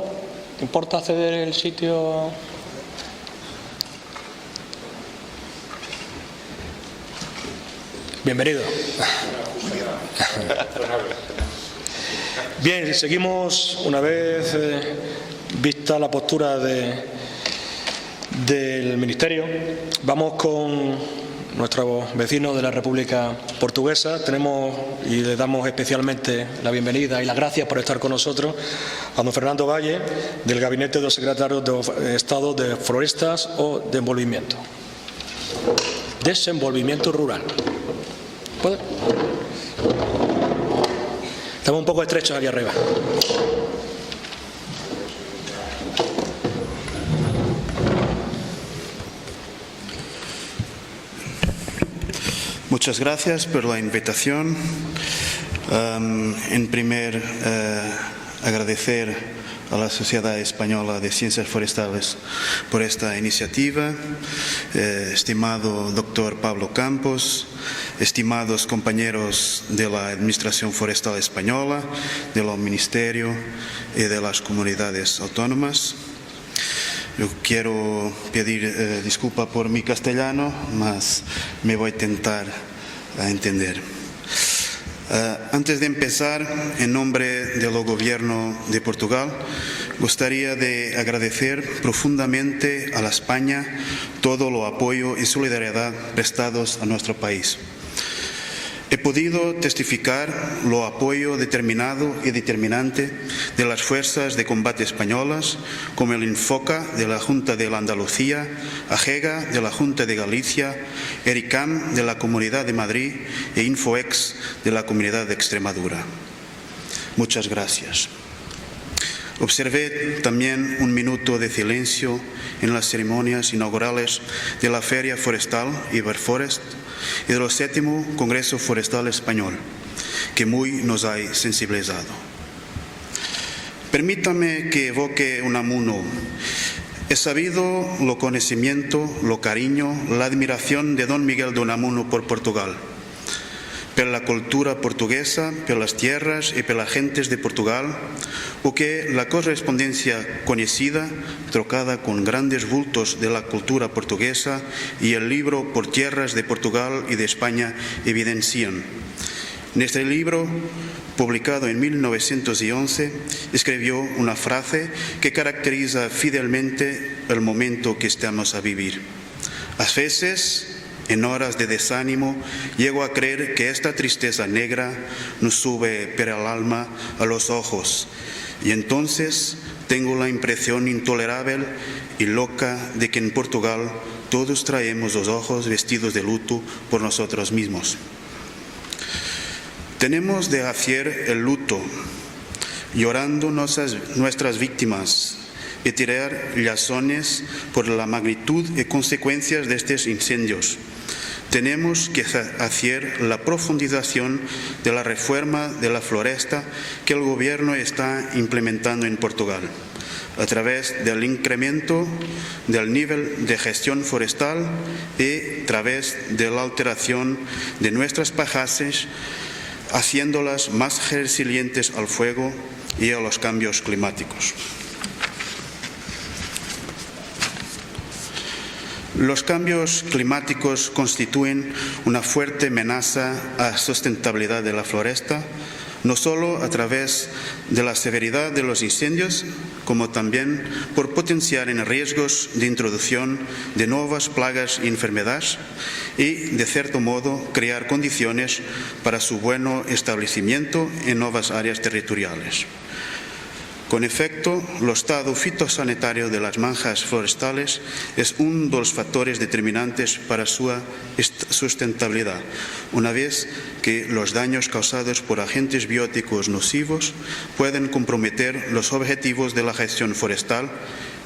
¿te importa ceder el sitio? Bienvenido. Bien, seguimos una vez vista la postura del Ministerio. Vamos con nuestros vecinos de la República Portuguesa. Tenemos y le damos especialmente la bienvenida y las gracias por estar con nosotros a don Fernando Valle, del Gabinete del Secretario de Estado de Florestas o de Desenvolvimiento Rural. ¿Puede? Estamos un poco estrechos aquí arriba. Muchas gracias por la invitación. En primer agradecer a la Sociedad Española de Ciencias Forestales por esta iniciativa, estimado doctor Pablo Campos, estimados compañeros de la Administración Forestal Española, del Ministerio y de las comunidades autónomas. Yo quiero pedir disculpa por mi castellano, mas me voy a intentar entender. Antes de empezar, en nombre del Gobierno de Portugal, gustaría de agradecer profundamente a la España todo el apoyo y solidaridad prestados a nuestro país. He podido testificar lo apoyo determinado y determinante de las fuerzas de combate españolas, como el Infoca de la Junta de Andalucía, AGEGA de la Junta de Galicia, ERICAM de la Comunidad de Madrid e Infoex de la Comunidad de Extremadura. Muchas gracias. Observé también un minuto de silencio en las ceremonias inaugurales de la Feria Forestal Iberforest y del 7º Congreso Forestal Español, que muy nos ha sensibilizado. Permítame que evoque Unamuno. He sabido lo conocimiento, lo cariño, la admiración de don Miguel de Unamuno por Portugal, per la cultura portuguesa, per las tierras y per las gentes de Portugal, o que la correspondencia conocida, trocada con grandes bultos de la cultura portuguesa y el libro Por tierras de Portugal y de España evidencian. En este libro, publicado en 1911, escribió una frase que caracteriza fielmente el momento que estamos a vivir. A veces, en horas de desánimo, llego a creer que esta tristeza negra nos sube por el alma a los ojos, y entonces tengo la impresión intolerable y loca de que en Portugal todos traemos los ojos vestidos de luto por nosotros mismos. Tenemos de hacer el luto, llorando nuestras víctimas, y tirar llazones por la magnitud y consecuencias de estos incendios. Tenemos que hacer la profundización de la reforma de la floresta que el Gobierno está implementando en Portugal, a través del incremento del nivel de gestión forestal y a través de la alteración de nuestras paisajes, haciéndolas más resilientes al fuego y a los cambios climáticos. Los cambios climáticos constituyen una fuerte amenaza a la sustentabilidad de la floresta, no solo a través de la severidad de los incendios, como también por potenciar en riesgos de introducción de nuevas plagas y enfermedades y, de cierto modo, crear condiciones para su buen establecimiento en nuevas áreas territoriales. Con efecto, el estado fitosanitario de las manchas forestales es uno de los factores determinantes para su sustentabilidad, una vez que los daños causados por agentes bióticos nocivos pueden comprometer los objetivos de la gestión forestal,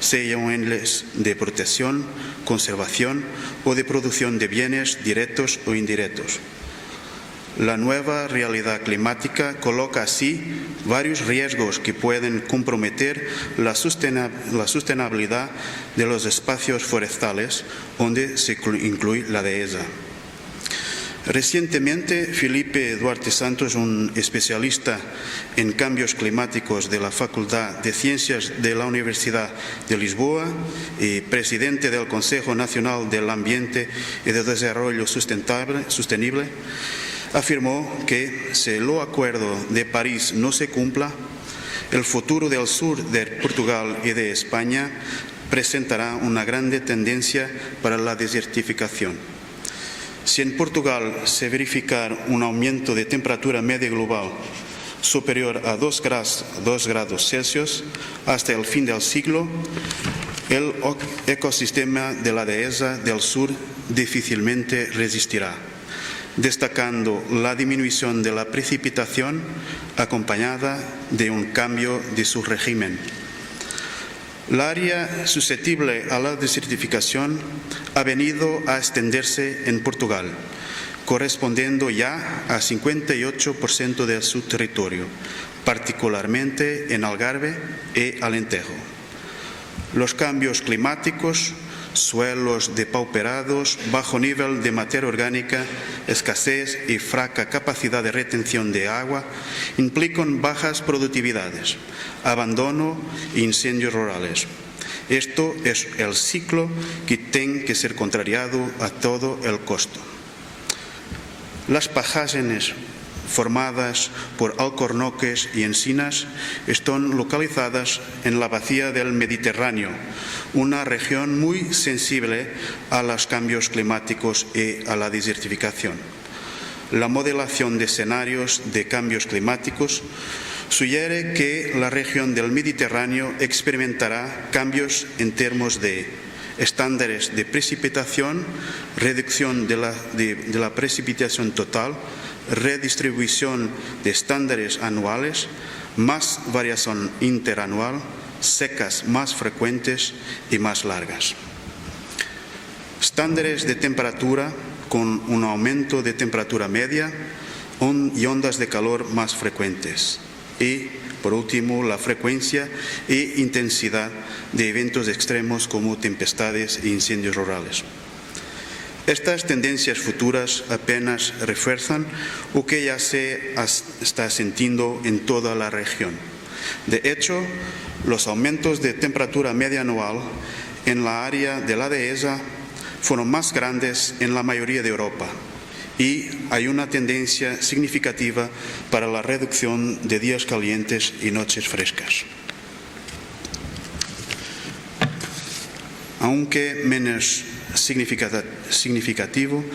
sean ellos de protección, conservación o de producción de bienes directos o indirectos. La nueva realidad climática coloca así varios riesgos que pueden comprometer la sostenibilidad de los espacios forestales, donde se incluye la dehesa. Recientemente, Felipe Duarte Santos, un especialista en cambios climáticos de la Facultad de Ciencias de la Universidad de Lisboa y presidente del Consejo Nacional del Ambiente y del Desarrollo Sostenible, afirmó que si el Acuerdo de París no se cumpla, el futuro del sur de Portugal y de España presentará una grande tendencia para la desertificación. Si en Portugal se verifica un aumento de temperatura media global superior a 2 grados Celsius hasta el fin del siglo, el ecosistema de la dehesa del sur difícilmente resistirá, destacando la disminución de la precipitación acompañada de un cambio de su régimen. La área susceptible a la desertificación ha venido a extenderse en Portugal, correspondiendo ya a 58% de su territorio, particularmente en Algarve y Alentejo. Los cambios climáticos, suelos depauperados, bajo nivel de materia orgánica, escasez y fraca capacidad de retención de agua implican bajas productividades, abandono e incendios rurales. Esto es el ciclo que tiene que ser contrariado a todo el costo. Las paságenes formadas por alcornoques y encinas están localizadas en la bahía del Mediterráneo, una región muy sensible a los cambios climáticos y a la desertificación. La modelación de escenarios de cambios climáticos sugiere que la región del Mediterráneo experimentará cambios en términos de estándares de precipitación, reducción de la precipitación total, redistribución de estándares anuales, más variación interanual, secas más frecuentes y más largas. Estándares de temperatura con un aumento de temperatura media y ondas de calor más frecuentes. Y, por último, la frecuencia e intensidad de eventos extremos como tempestades e incendios rurales. Estas tendencias futuras apenas refuerzan lo que ya se está sintiendo en toda la región. De hecho, los aumentos de temperatura media anual en la área de la dehesa fueron más grandes en la mayoría de Europa y hay una tendencia significativa para la reducción de días calientes y noches frescas. Aunque menos significativo,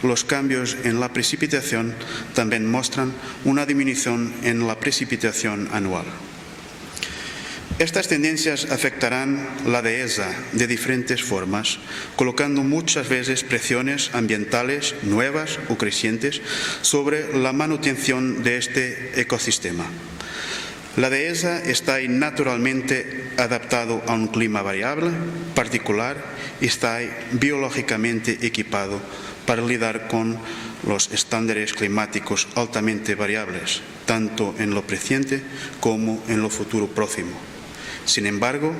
los cambios en la precipitación también muestran una disminución en la precipitación anual. Estas tendencias afectarán la dehesa de diferentes formas, colocando muchas veces presiones ambientales nuevas o crecientes sobre la manutención de este ecosistema. La dehesa está naturalmente adaptado a un clima variable, particular, y está biológicamente equipado para lidiar con los estándares climáticos altamente variables, tanto en lo presente como en lo futuro próximo. Sin embargo,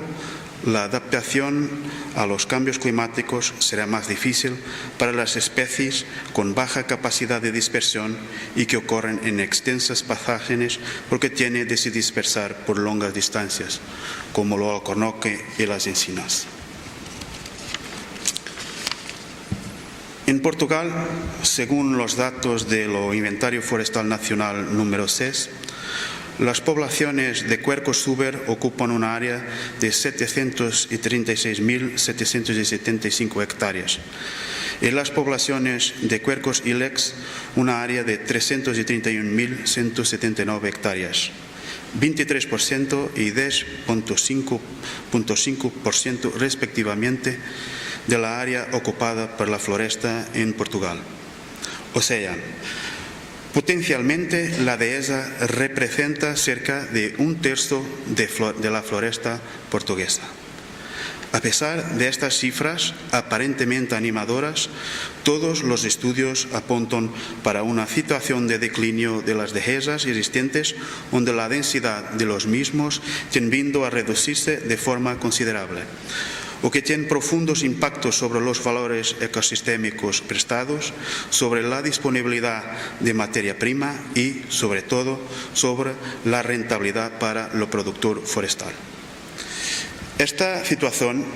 la adaptación a los cambios climáticos será más difícil para las especies con baja capacidad de dispersión y que ocurren en extensas paságenes porque tienen de se dispersar por largas distancias, como el alcornoque y las encinas. En Portugal, según los datos del Inventario Forestal Nacional número 6, las poblaciones de cuercos suber ocupan una área de 736.775 hectáreas y las poblaciones de cuercos ilex una área de 331.179 hectáreas, 23% y 10,5% respectivamente de la área ocupada por la floresta en Portugal. O sea, potencialmente, la dehesa representa cerca de un tercio de la floresta portuguesa. A pesar de estas cifras aparentemente animadoras, todos los estudios apuntan para una situación de declinio de las dehesas existentes, donde la densidad de los mismos tiende a reducirse de forma considerable, o que tiene profundos impactos sobre los valores ecosistémicos prestados, sobre la disponibilidad de materia prima y, sobre todo, sobre la rentabilidad para el productor forestal. Esta situación,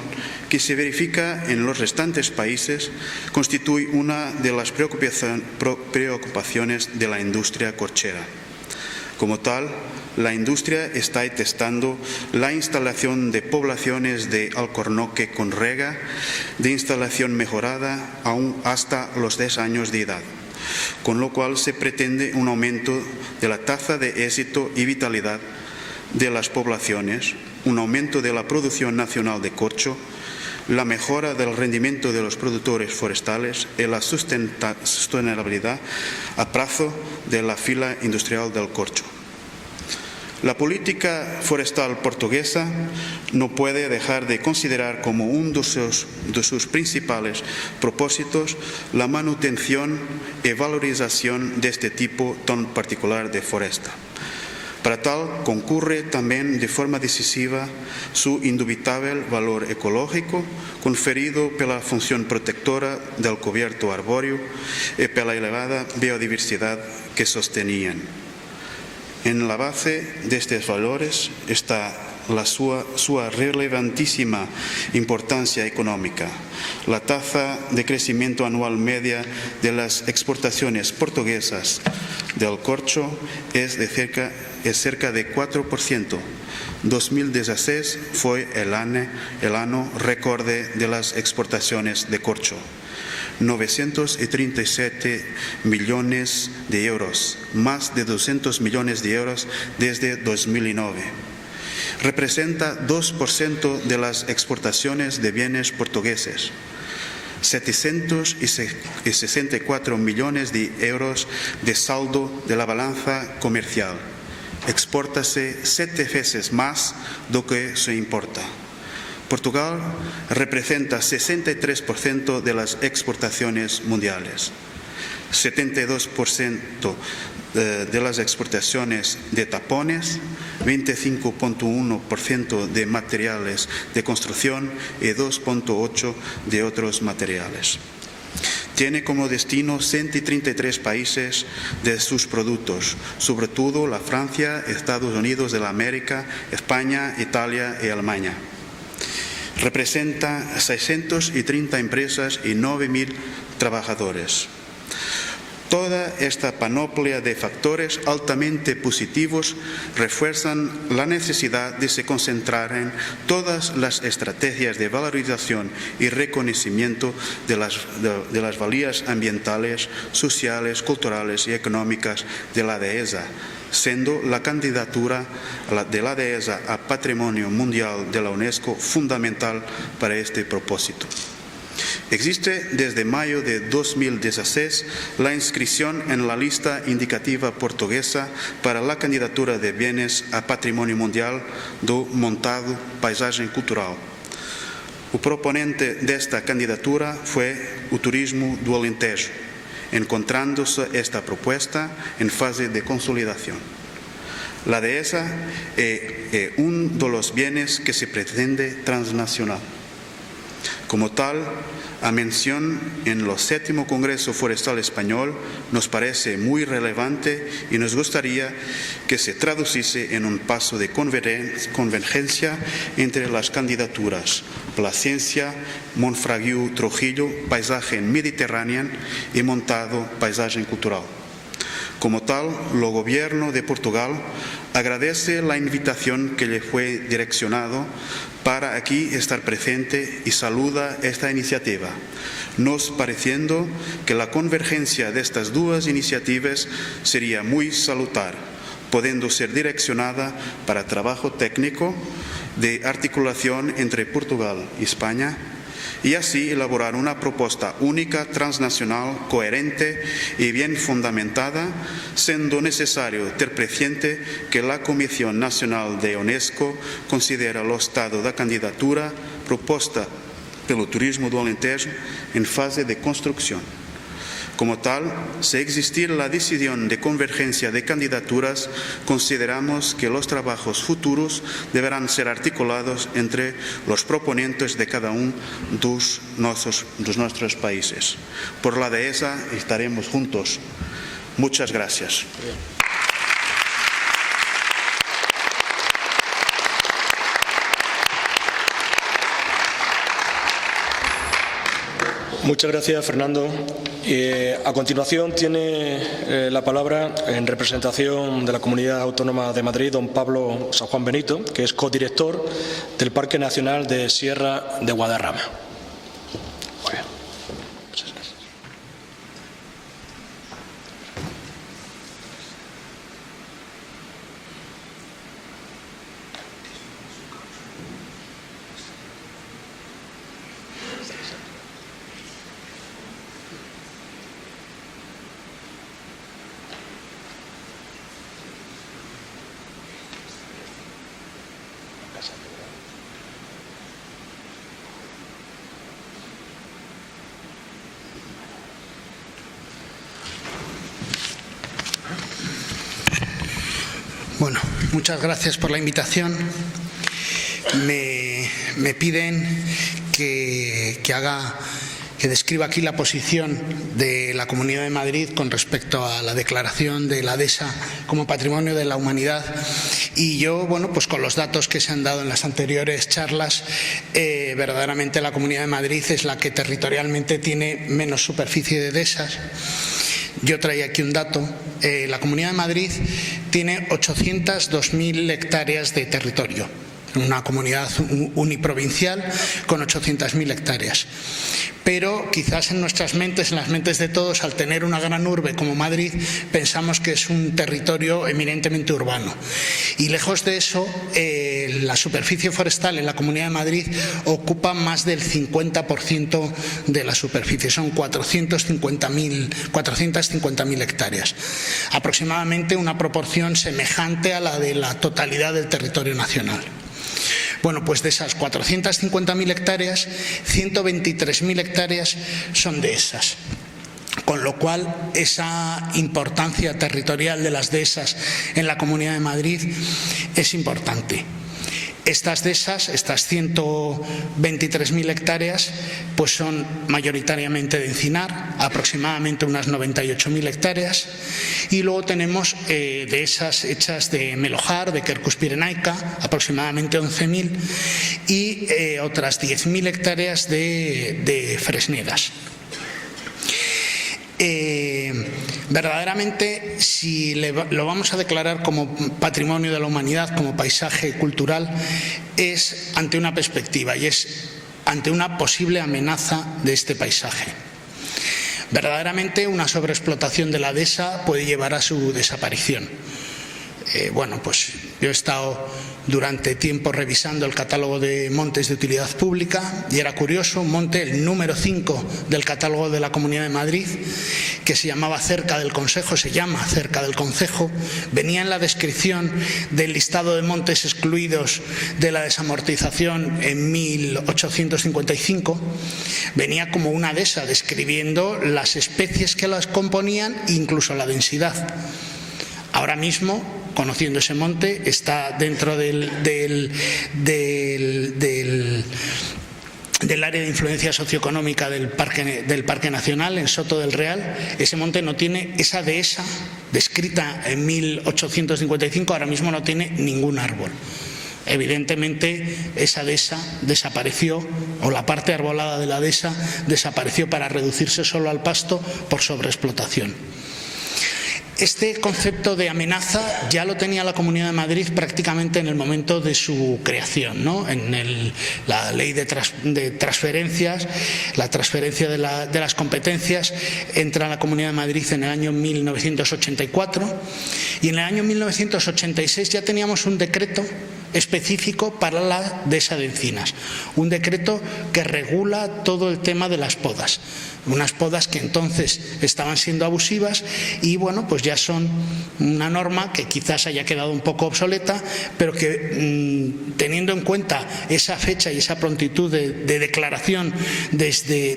que se verifica en los restantes países, constituye una de las preocupaciones de la industria corchera. Como tal, la industria está testando la instalación de poblaciones de alcornoque con rega, de instalación mejorada aún hasta los 10 años de edad, con lo cual se pretende un aumento de la tasa de éxito y vitalidad de las poblaciones, un aumento de la producción nacional de corcho, la mejora del rendimiento de los productores forestales y la sostenibilidad a plazo de la fila industrial del corcho. La política forestal portuguesa no puede dejar de considerar como uno de sus principales propósitos la manutención y valorización de este tipo tan particular de foresta. Para tal, concurre también de forma decisiva su indubitable valor ecológico conferido por la función protectora del cubierto arbóreo y por la elevada biodiversidad que sostenían. En la base de estos valores está su relevantísima importancia económica. La tasa de crecimiento anual media de las exportaciones portuguesas del corcho es cerca de 4%. 2016 fue el año récord de las exportaciones de corcho. 937 millones de euros, más de 200 millones de euros desde 2009. Representa 2% de las exportaciones de bienes portugueses. 764 millones de euros de saldo de la balanza comercial. Expórtase 7 veces más do que se importa. Portugal representa 63% de las exportaciones mundiales, 72% de las exportaciones de tapones, 25,1% de materiales de construcción y 2,8% de otros materiales. Tiene como destino 133 países de sus productos, sobre todo la Francia, Estados Unidos de la América, España, Italia y Alemania. Representa 630 empresas y 9.000 trabajadores. Toda esta panoplia de factores altamente positivos refuerzan la necesidad de se concentrar en todas las estrategias de valorización y reconocimiento de las valías ambientales, sociales, culturales y económicas de la dehesa, siendo la candidatura de la dehesa a Patrimonio Mundial de la UNESCO fundamental para este propósito. Existe desde mayo de 2016 la inscripción en la lista indicativa portuguesa para la candidatura de bienes a Patrimonio Mundial do Montado Paisagem Cultural. O proponente desta candidatura fue o Turismo do Alentejo, encontrándose esta propuesta en fase de consolidación. La dehesa es uno de los bienes que se pretende transnacional. Como tal, a mención en el 7º Congreso Forestal Español nos parece muy relevante y nos gustaría que se traduciese en un paso de convergencia entre las candidaturas Plasencia, Monfragüe, Trujillo, Paisaje Mediterráneo y Montado, Paisaje Cultural. Como tal, el Gobierno de Portugal agradece la invitación que le fue direccionado para aquí estar presente y saluda esta iniciativa, nos pareciendo que la convergencia de estas dos iniciativas sería muy salutar, pudiendo ser direccionada para trabajo técnico de articulación entre Portugal y España, y así elaborar una propuesta única, transnacional, coherente y bien fundamentada, siendo necesario ter presente que la Comisión Nacional de UNESCO considera el estado de candidatura proposta pelo Turismo do Alentejo en fase de construcción. Como tal, si existir la decisión de convergencia de candidaturas, consideramos que los trabajos futuros deberán ser articulados entre los proponentes de cada uno de nuestros países. Por la dehesa estaremos juntos. Muchas gracias. Muchas gracias, Fernando. A continuación tiene la palabra, en representación de la Comunidad Autónoma de Madrid, don Pablo San Juan Benito, que es codirector del Parque Nacional de Sierra de Guadarrama. Bueno, muchas gracias por la invitación. Me piden que describa aquí la posición de la Comunidad de Madrid con respecto a la declaración de la dehesa como Patrimonio de la Humanidad. Y yo, bueno, pues con los datos que se han dado en las anteriores charlas, verdaderamente la Comunidad de Madrid es la que territorialmente tiene menos superficie de dehesas. Yo traía aquí un dato. La Comunidad de Madrid tiene 802.000 hectáreas de territorio, una comunidad uniprovincial con 800.000 hectáreas. Pero quizás en nuestras mentes, en las mentes de todos, al tener una gran urbe como Madrid, pensamos que es un territorio eminentemente urbano. Y lejos de eso, la superficie forestal en la Comunidad de Madrid ocupa más del 50% de la superficie, son 450.000 hectáreas, aproximadamente una proporción semejante a la de la totalidad del territorio nacional. Bueno, pues de esas 450.000 hectáreas, 123.000 hectáreas son dehesas. Con lo cual, esa importancia territorial de las dehesas en la Comunidad de Madrid es importante. Estas dehesas, estas 123.000 hectáreas, pues son mayoritariamente de encinar, aproximadamente unas 98.000 hectáreas, y luego tenemos dehesas hechas de melojar, de Quercus pirenaica, aproximadamente 11.000, y otras 10.000 hectáreas de fresnedas. Verdaderamente, si lo vamos a declarar como patrimonio de la humanidad, como paisaje cultural, es ante una perspectiva y es ante una posible amenaza de este paisaje. Verdaderamente, una sobreexplotación de la dehesa puede llevar a su desaparición. Bueno, pues yo he estado durante tiempo revisando el catálogo de montes de utilidad pública y era curioso, un monte, el número 5 del catálogo de la Comunidad de Madrid, que se llamaba Cerca del Concejo, se llama Cerca del Concejo, venía en la descripción del listado de montes excluidos de la desamortización en 1855, venía como una dehesa describiendo las especies que las componían, incluso la densidad. Ahora mismo, conociendo ese monte, está dentro del área de influencia socioeconómica del Parque Nacional, en Soto del Real. Ese monte no tiene esa dehesa descrita en 1855, ahora mismo no tiene ningún árbol. Evidentemente, esa dehesa desapareció, o la parte arbolada de la dehesa desapareció para reducirse solo al pasto por sobreexplotación. Este concepto de amenaza ya lo tenía la Comunidad de Madrid prácticamente en el momento de su creación, ¿no? En la ley de transferencias, la transferencia de las competencias, entra la Comunidad de Madrid en el año 1984 y en el año 1986 ya teníamos un decreto específico para la dehesa de encinas, un decreto que regula todo el tema de las podas, unas podas que entonces estaban siendo abusivas y bueno, pues ya son una norma que quizás haya quedado un poco obsoleta, pero que teniendo en cuenta esa fecha y esa prontitud de declaración desde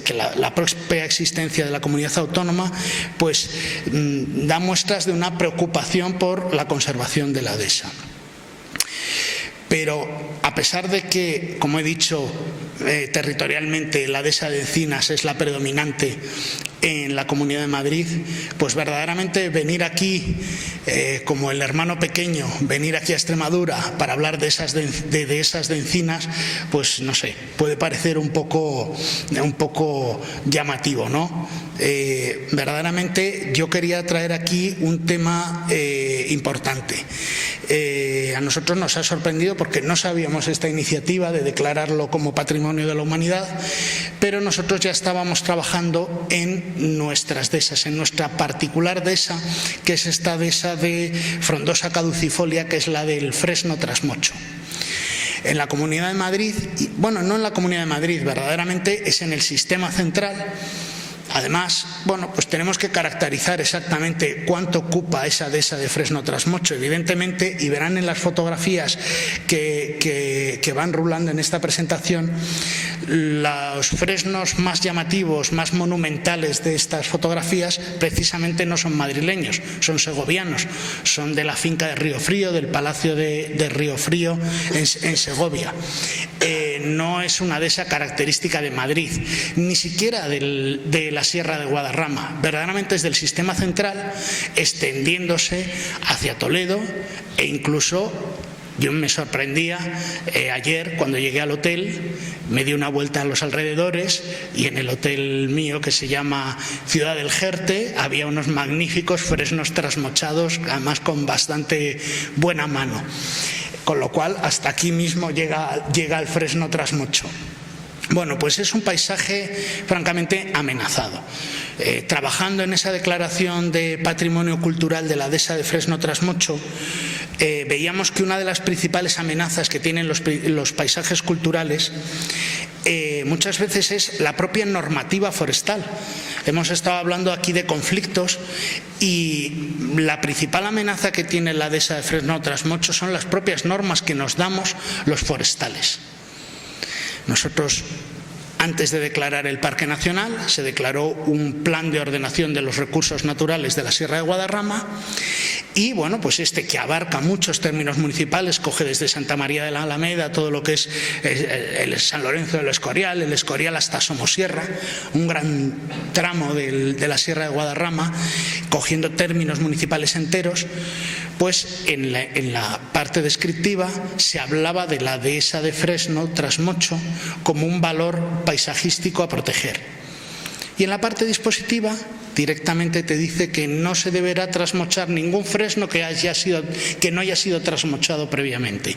que la propia existencia de la comunidad autónoma, pues da muestras de una preocupación por la conservación de la dehesa. Pero a pesar de que, como he dicho, territorialmente la dehesa de Encinas es la predominante en la Comunidad de Madrid, pues verdaderamente venir aquí como el hermano pequeño, venir aquí a Extremadura para hablar de esas dehesas de Encinas, pues no sé, puede parecer un poco llamativo, ¿no? Verdaderamente yo quería traer aquí un tema importante. A nosotros nos ha sorprendido porque no sabíamos esta iniciativa de declararlo como Patrimonio de la Humanidad, pero nosotros ya estábamos trabajando en nuestras dehesas, en nuestra particular dehesa, que es esta dehesa de frondosa caducifolia, que es la del Fresno Trasmocho. En la Comunidad de Madrid, bueno, no en la Comunidad de Madrid, verdaderamente es en el sistema central. Además, bueno, pues tenemos que caracterizar exactamente cuánto ocupa esa dehesa de Fresno Trasmocho, evidentemente, y verán en las fotografías que van rulando en esta presentación, los fresnos más llamativos, más monumentales de estas fotografías precisamente no son madrileños, son segovianos, son de la finca de Río Frío, del Palacio de Río Frío en Segovia. No es una dehesa característica de Madrid, ni siquiera de la Sierra de Guadarrama, verdaderamente es del sistema central, extendiéndose hacia Toledo, e incluso yo me sorprendía ayer cuando llegué al hotel, me di una vuelta a los alrededores y en el hotel mío, que se llama Ciudad del Jerte, había unos magníficos fresnos trasmochados, además con bastante buena mano. Con lo cual, hasta aquí mismo llega el Fresno Trasmocho. Bueno, pues es un paisaje francamente amenazado. Trabajando en esa declaración de patrimonio cultural de la dehesa de Fresno Trasmocho, veíamos que una de las principales amenazas que tienen los paisajes culturales muchas veces es la propia normativa forestal. Hemos estado hablando aquí de conflictos y la principal amenaza que tiene la dehesa de Fresno Trasmocho son las propias normas que nos damos los forestales. Nosotros, antes de declarar el Parque Nacional, se declaró un plan de ordenación de los recursos naturales de la Sierra de Guadarrama y, bueno, pues que abarca muchos términos municipales, coge desde Santa María de la Alameda, todo lo que es el San Lorenzo del Escorial, el Escorial hasta Somosierra, un gran tramo de la Sierra de Guadarrama, cogiendo términos municipales enteros. Pues en la parte descriptiva se hablaba de la dehesa de Fresno Trasmocho como un valor paisajístico a proteger. Y en la parte dispositiva directamente te dice que no se deberá trasmochar ningún fresno que no haya sido trasmochado previamente.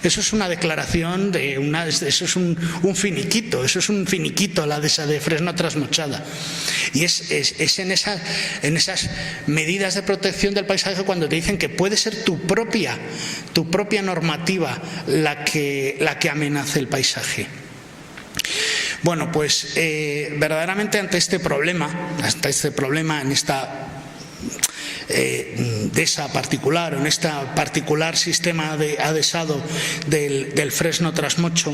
Eso es una declaración eso es un finiquito la dehesa de Fresno trasmochada. Y es en esas medidas de protección del paisaje cuando te dicen que puede ser tu propia normativa la que amenace el paisaje. Bueno, pues verdaderamente ante este problema en esta dehesa particular, en este particular sistema de adhesado del Fresno Trasmocho,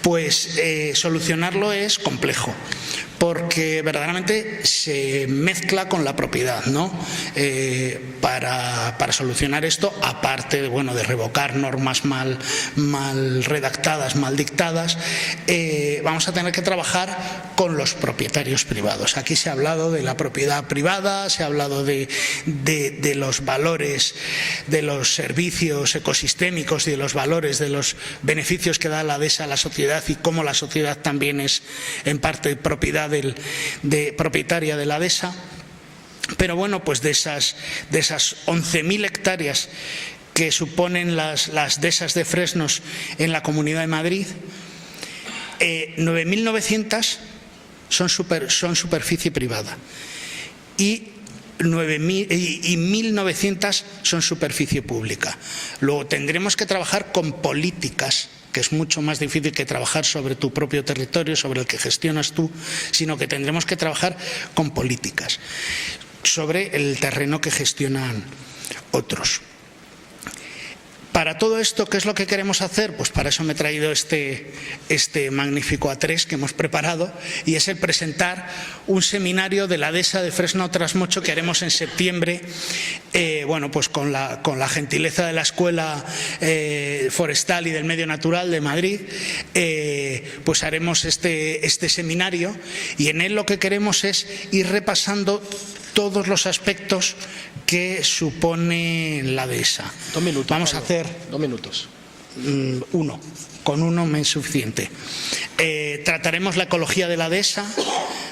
pues solucionarlo es complejo, porque verdaderamente se mezcla con la propiedad, ¿no? Para solucionar esto, aparte de revocar normas mal redactadas, mal dictadas, vamos a tener que trabajar con los propietarios privados. Aquí se ha hablado de la propiedad privada, se ha hablado de los valores, de los servicios ecosistémicos y de los valores, de los beneficios que da la dehesa a la sociedad y cómo la sociedad también es en parte propietaria de la dehesa. Pero bueno, pues de esas 11.000 hectáreas que suponen las dehesas de fresnos en la Comunidad de Madrid, 9.900 son superficie privada y 1.900 son superficie pública. Luego tendremos que trabajar con políticas, que es mucho más difícil que trabajar sobre tu propio territorio, sobre el que gestionas tú, sino que tendremos que trabajar con políticas sobre el terreno que gestionan otros. Para todo esto, ¿qué es lo que queremos hacer? Pues para eso me he traído este magnífico A3 que hemos preparado, y es el presentar un seminario de la dehesa de Fresno Trasmocho que haremos en septiembre, bueno, pues con la gentileza de la Escuela Forestal y del Medio Natural de Madrid, pues haremos este seminario, y en él lo que queremos es ir repasando todos los aspectos que supone la dehesa. 2 minutos. Vamos a hacer 2 minutos. uno. Con uno me es suficiente. Trataremos la ecología de la dehesa,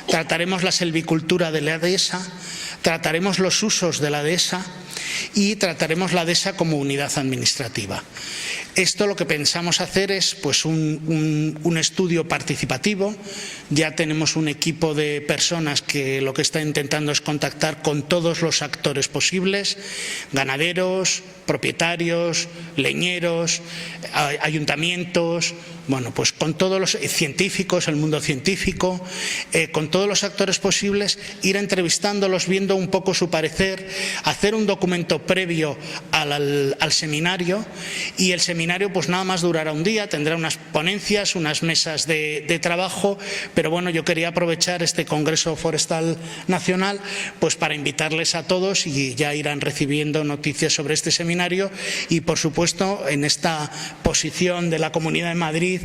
trataremos la selvicultura de la dehesa, trataremos los usos de la dehesa y trataremos la dehesa como unidad administrativa. Esto lo que pensamos hacer es pues un estudio participativo. Ya tenemos un equipo de personas que lo que está intentando es contactar con todos los actores posibles: ganaderos, propietarios, leñeros, ayuntamientos, bueno, pues con todos los científicos, el mundo científico, con todos los actores posibles, ir entrevistándolos, viendo un poco su parecer, hacer un documento previo al seminario, y el seminario pues nada más durará un día, tendrá unas ponencias, unas mesas de trabajo, pero bueno, yo quería aprovechar este Congreso Forestal Nacional pues para invitarles a todos, y ya irán recibiendo noticias sobre este seminario, y por supuesto en esta posición de la Comunidad de Madrid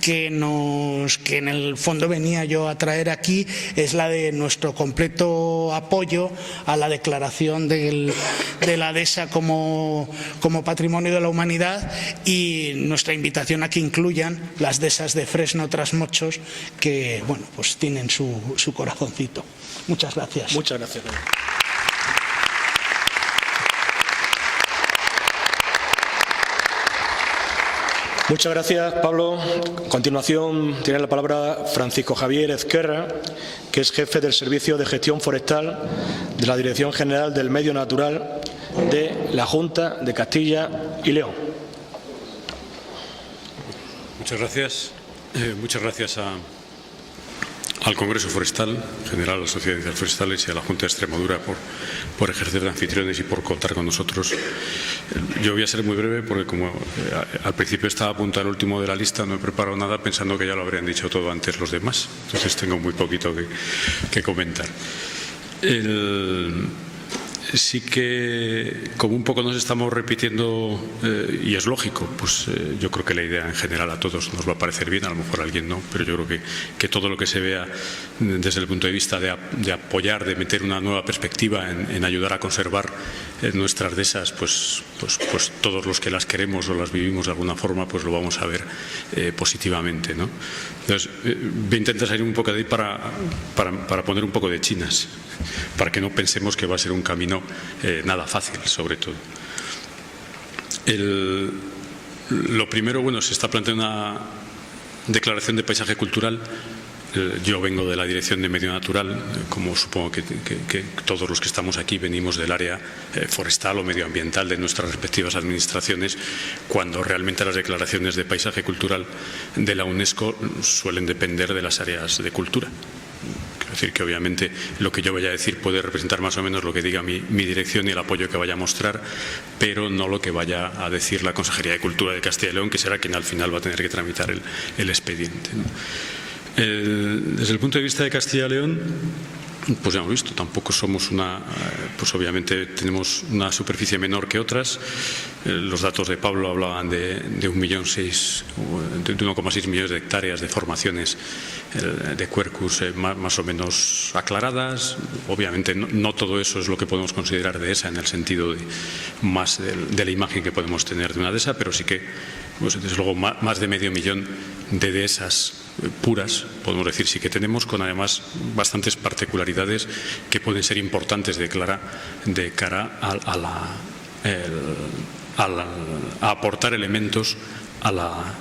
que en el fondo venía yo a traer aquí, es la de nuestro completo apoyo a la declaración de la dehesa como patrimonio de la humanidad, y nuestra invitación a que incluyan las dehesas de Fresno Trasmochos, que bueno, pues tienen su corazoncito. Muchas gracias. Muchas gracias. Muchas gracias, Pablo. A continuación tiene la palabra Francisco Javier Ezquerra, que es jefe del Servicio de Gestión Forestal de la Dirección General del Medio Natural de la Junta de Castilla y León. Muchas gracias. Muchas gracias al Congreso Forestal, en general a las sociedades forestales y a la Junta de Extremadura por ejercer de anfitriones y por contar con nosotros. Yo voy a ser muy breve porque como al principio estaba apuntado el último de la lista, no he preparado nada pensando que ya lo habrían dicho todo antes los demás. Entonces tengo muy poquito que comentar. Sí que, como un poco nos estamos repitiendo, y es lógico, pues yo creo que la idea en general a todos nos va a parecer bien, a lo mejor a alguien no, pero yo creo que todo lo que se vea desde el punto de vista de apoyar, de meter una nueva perspectiva en ayudar a conservar nuestras dehesas, pues todos los que las queremos o las vivimos de alguna forma, pues lo vamos a ver positivamente, ¿no? Entonces, voy a intentar salir un poco de ahí para poner un poco de chinas, para que no pensemos que va a ser un camino nada fácil, sobre todo. Lo primero, bueno, se está planteando una declaración de paisaje cultural. Yo vengo de la Dirección de Medio Natural, como supongo que todos los que estamos aquí venimos del área forestal o medioambiental de nuestras respectivas administraciones, cuando realmente las declaraciones de paisaje cultural de la UNESCO suelen depender de las áreas de cultura. Quiero decir que obviamente lo que yo vaya a decir puede representar más o menos lo que diga mi dirección y el apoyo que vaya a mostrar, pero no lo que vaya a decir la Consejería de Cultura de Castilla y León, que será quien al final va a tener que tramitar el expediente, ¿no? Desde el punto de vista de Castilla y León, pues ya hemos visto, tampoco somos pues obviamente tenemos una superficie menor que otras. Los datos de Pablo hablaban de 1,6 millones de hectáreas de formaciones de Quercus más o menos aclaradas. Obviamente no todo eso es lo que podemos considerar dehesa en el sentido más de la imagen que podemos tener de una dehesa, pero sí que, pues, desde luego, más de medio millón de dehesas puras, podemos decir, sí que tenemos, con además bastantes particularidades que pueden ser importantes de cara a aportar elementos a la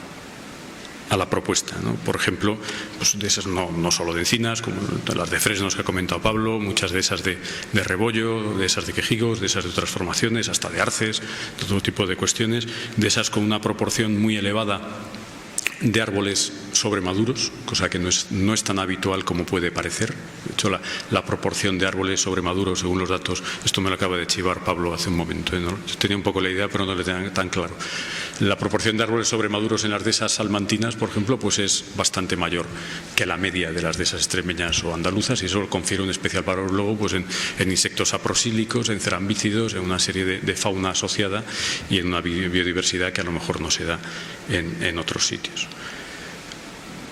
propuesta, ¿no? Por ejemplo, pues de esas no solo de encinas, como las de fresnos que ha comentado Pablo, muchas de esas de rebollo, de esas de quejigos, de esas de otras formaciones, hasta de arces, todo tipo de cuestiones, de esas con una proporción muy elevada de árboles sobre maduros, cosa que no es tan habitual como puede parecer. De hecho, la proporción de árboles sobre maduros, según los datos, esto me lo acaba de chivar Pablo hace un momento, ¿no? Yo tenía un poco la idea, pero no lo tenía tan claro. La proporción de árboles sobre maduros en las dehesas salmantinas, por ejemplo, pues es bastante mayor que la media de las dehesas extremeñas o andaluzas, y eso confiere un especial valor luego pues en insectos saprosílicos, en cerambícidos, en una serie de fauna asociada y en una biodiversidad que a lo mejor no se da en otros sitios.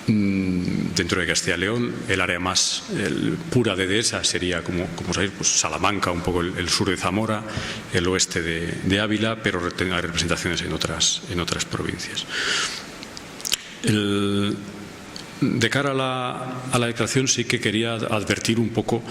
Dentro de Castilla y León, el área más pura de dehesa sería, como sabéis, pues Salamanca, un poco el sur de Zamora, el oeste de Ávila, pero hay representaciones en otras provincias. De cara a la declaración sí que quería advertir un poco,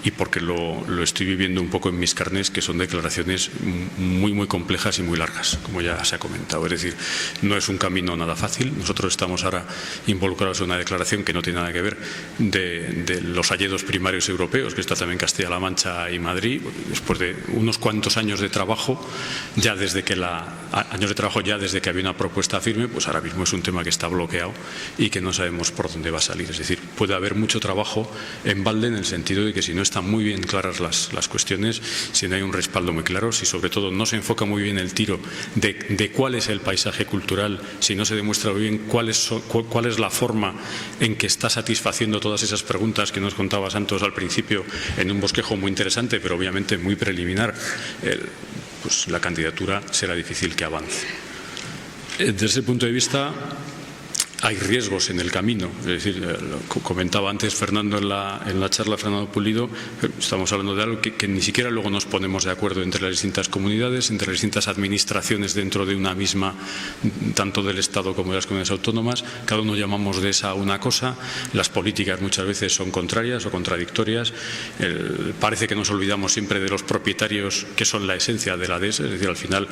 y porque lo estoy viviendo un poco en mis carnes, que son declaraciones muy complejas y muy largas, como ya se ha comentado. Es decir, no es un camino nada fácil. Nosotros estamos ahora involucrados en una declaración que no tiene nada que ver de los hayedos primarios europeos, que está también Castilla-La Mancha y Madrid, después de unos cuantos años de trabajo, ya desde que había una propuesta firme, pues ahora mismo es un tema que está bloqueado y que no sabemos por dónde va a salir. Es decir, puede haber mucho trabajo en balde, en el sentido de que si no están muy bien claras las cuestiones, si no hay un respaldo muy claro, si sobre todo no se enfoca muy bien el tiro de cuál es el paisaje cultural, si no se demuestra muy bien cuál es la forma en que está satisfaciendo todas esas preguntas que nos contaba Santos al principio, en un bosquejo muy interesante, pero obviamente muy preliminar, pues la candidatura será difícil que avance. Desde ese punto de vista, hay riesgos en el camino. Es decir, lo comentaba antes Fernando en la charla, Fernando Pulido, estamos hablando de algo que ni siquiera luego nos ponemos de acuerdo entre las distintas comunidades, entre las distintas administraciones dentro de una misma, tanto del Estado como de las comunidades autónomas. Cada uno llamamos de esa una cosa, las políticas muchas veces son contrarias o contradictorias. Parece que nos olvidamos siempre de los propietarios, que son la esencia de la dehesa. Es decir, al final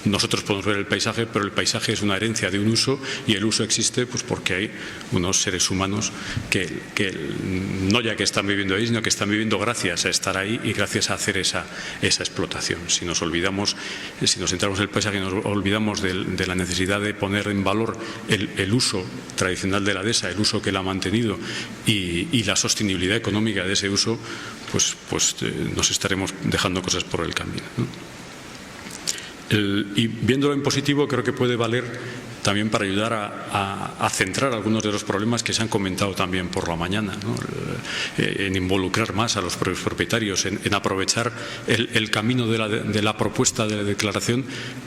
nosotros podemos ver el paisaje, pero el paisaje es una herencia de un uso, y el uso existe pues porque hay unos seres humanos que no ya que están viviendo ahí, sino que están viviendo gracias a estar ahí y gracias a hacer esa explotación. Si nos centramos en el paisaje y nos olvidamos de la necesidad de poner en valor el uso tradicional de la dehesa, el uso que la ha mantenido y la sostenibilidad económica de ese uso, pues nos estaremos dejando cosas por el camino, ¿no? Y viéndolo en positivo, creo que puede valer también para ayudar a centrar algunos de los problemas que se han comentado también por la mañana, ¿no? En involucrar más a los propios propietarios, en aprovechar el camino de la propuesta de la declaración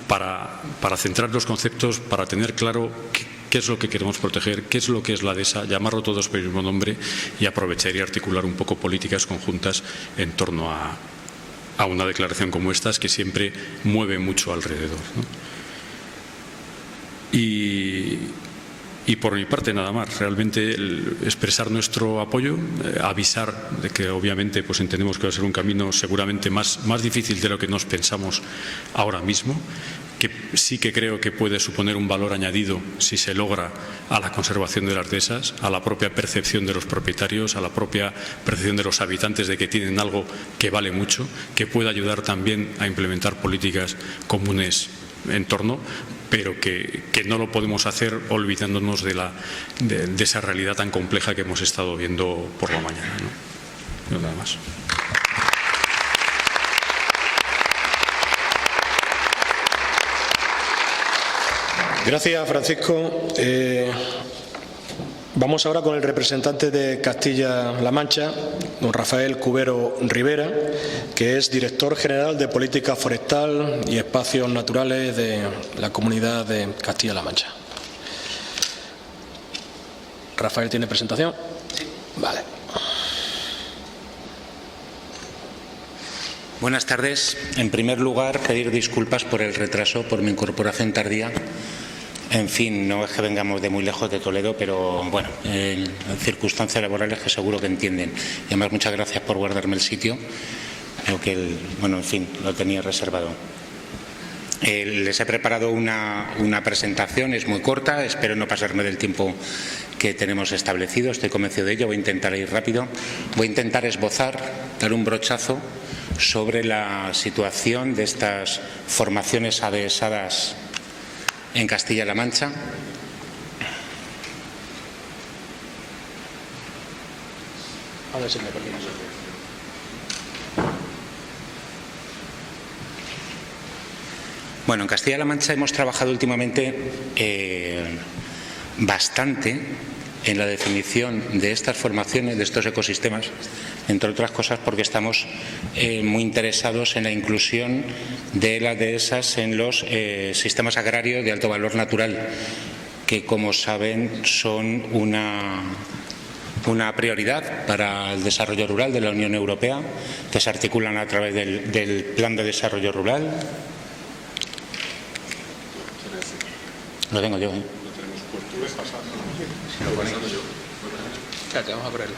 para centrar los conceptos, para tener claro qué es lo que queremos proteger, qué es lo que es la dehesa, llamarlo todos por el mismo nombre y aprovechar y articular un poco políticas conjuntas en torno a una declaración como estas, que siempre mueve mucho alrededor, ¿no? Y por mi parte nada más, realmente expresar nuestro apoyo, avisar de que obviamente pues entendemos que va a ser un camino seguramente más difícil de lo que nos pensamos ahora mismo, que sí que creo que puede suponer un valor añadido si se logra a la conservación de las dehesas, a la propia percepción de los propietarios, a la propia percepción de los habitantes de que tienen algo que vale mucho, que puede ayudar también a implementar políticas comunes en torno, pero que no lo podemos hacer olvidándonos de esa realidad tan compleja que hemos estado viendo por la mañana, ¿no? Nada más. Gracias, Francisco. Vamos ahora con el representante de Castilla-La Mancha, don Rafael Cubero Rivera, que es director general de Política Forestal y Espacios Naturales de la Comunidad de Castilla-La Mancha. Rafael, ¿tiene presentación? Sí. Vale. Buenas tardes. En primer lugar, pedir disculpas por el retraso, por mi incorporación tardía. En fin, no es que vengamos de muy lejos de Toledo, pero bueno, en circunstancias laborales que seguro que entienden. Y además, muchas gracias por guardarme el sitio. Creo que, en fin, lo tenía reservado. Les he preparado una presentación, es muy corta, espero no pasarme del tiempo que tenemos establecido, estoy convencido de ello, voy a intentar ir rápido. Voy a intentar esbozar, dar un brochazo sobre la situación de estas formaciones adhesadas en Castilla-La Mancha. A ver si me permites. Bueno, en Castilla-La Mancha hemos trabajado últimamente bastante en la definición de estas formaciones, de estos ecosistemas, entre otras cosas porque estamos muy interesados en la inclusión de las dehesas en los sistemas agrarios de alto valor natural, que, como saben, son una prioridad para el desarrollo rural de la Unión Europea, que se articulan a través del Plan de Desarrollo Rural. Lo tengo yo, ¿eh? Si lo ponéis. Espérate, vamos a ponerlo.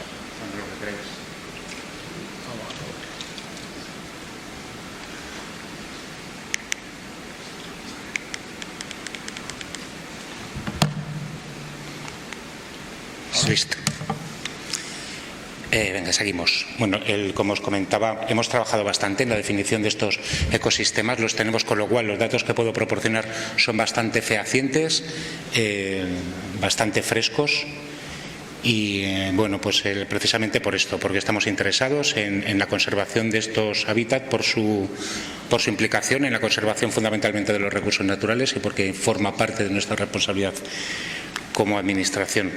Listo. Venga, seguimos. Bueno, como os comentaba, hemos trabajado bastante en la definición de estos ecosistemas, los tenemos, con lo cual los datos que puedo proporcionar son bastante fehacientes, bastante frescos. Y bueno, pues precisamente por esto, porque estamos interesados en la conservación de estos hábitats, por su implicación en la conservación fundamentalmente de los recursos naturales y porque forma parte de nuestra responsabilidad como administración.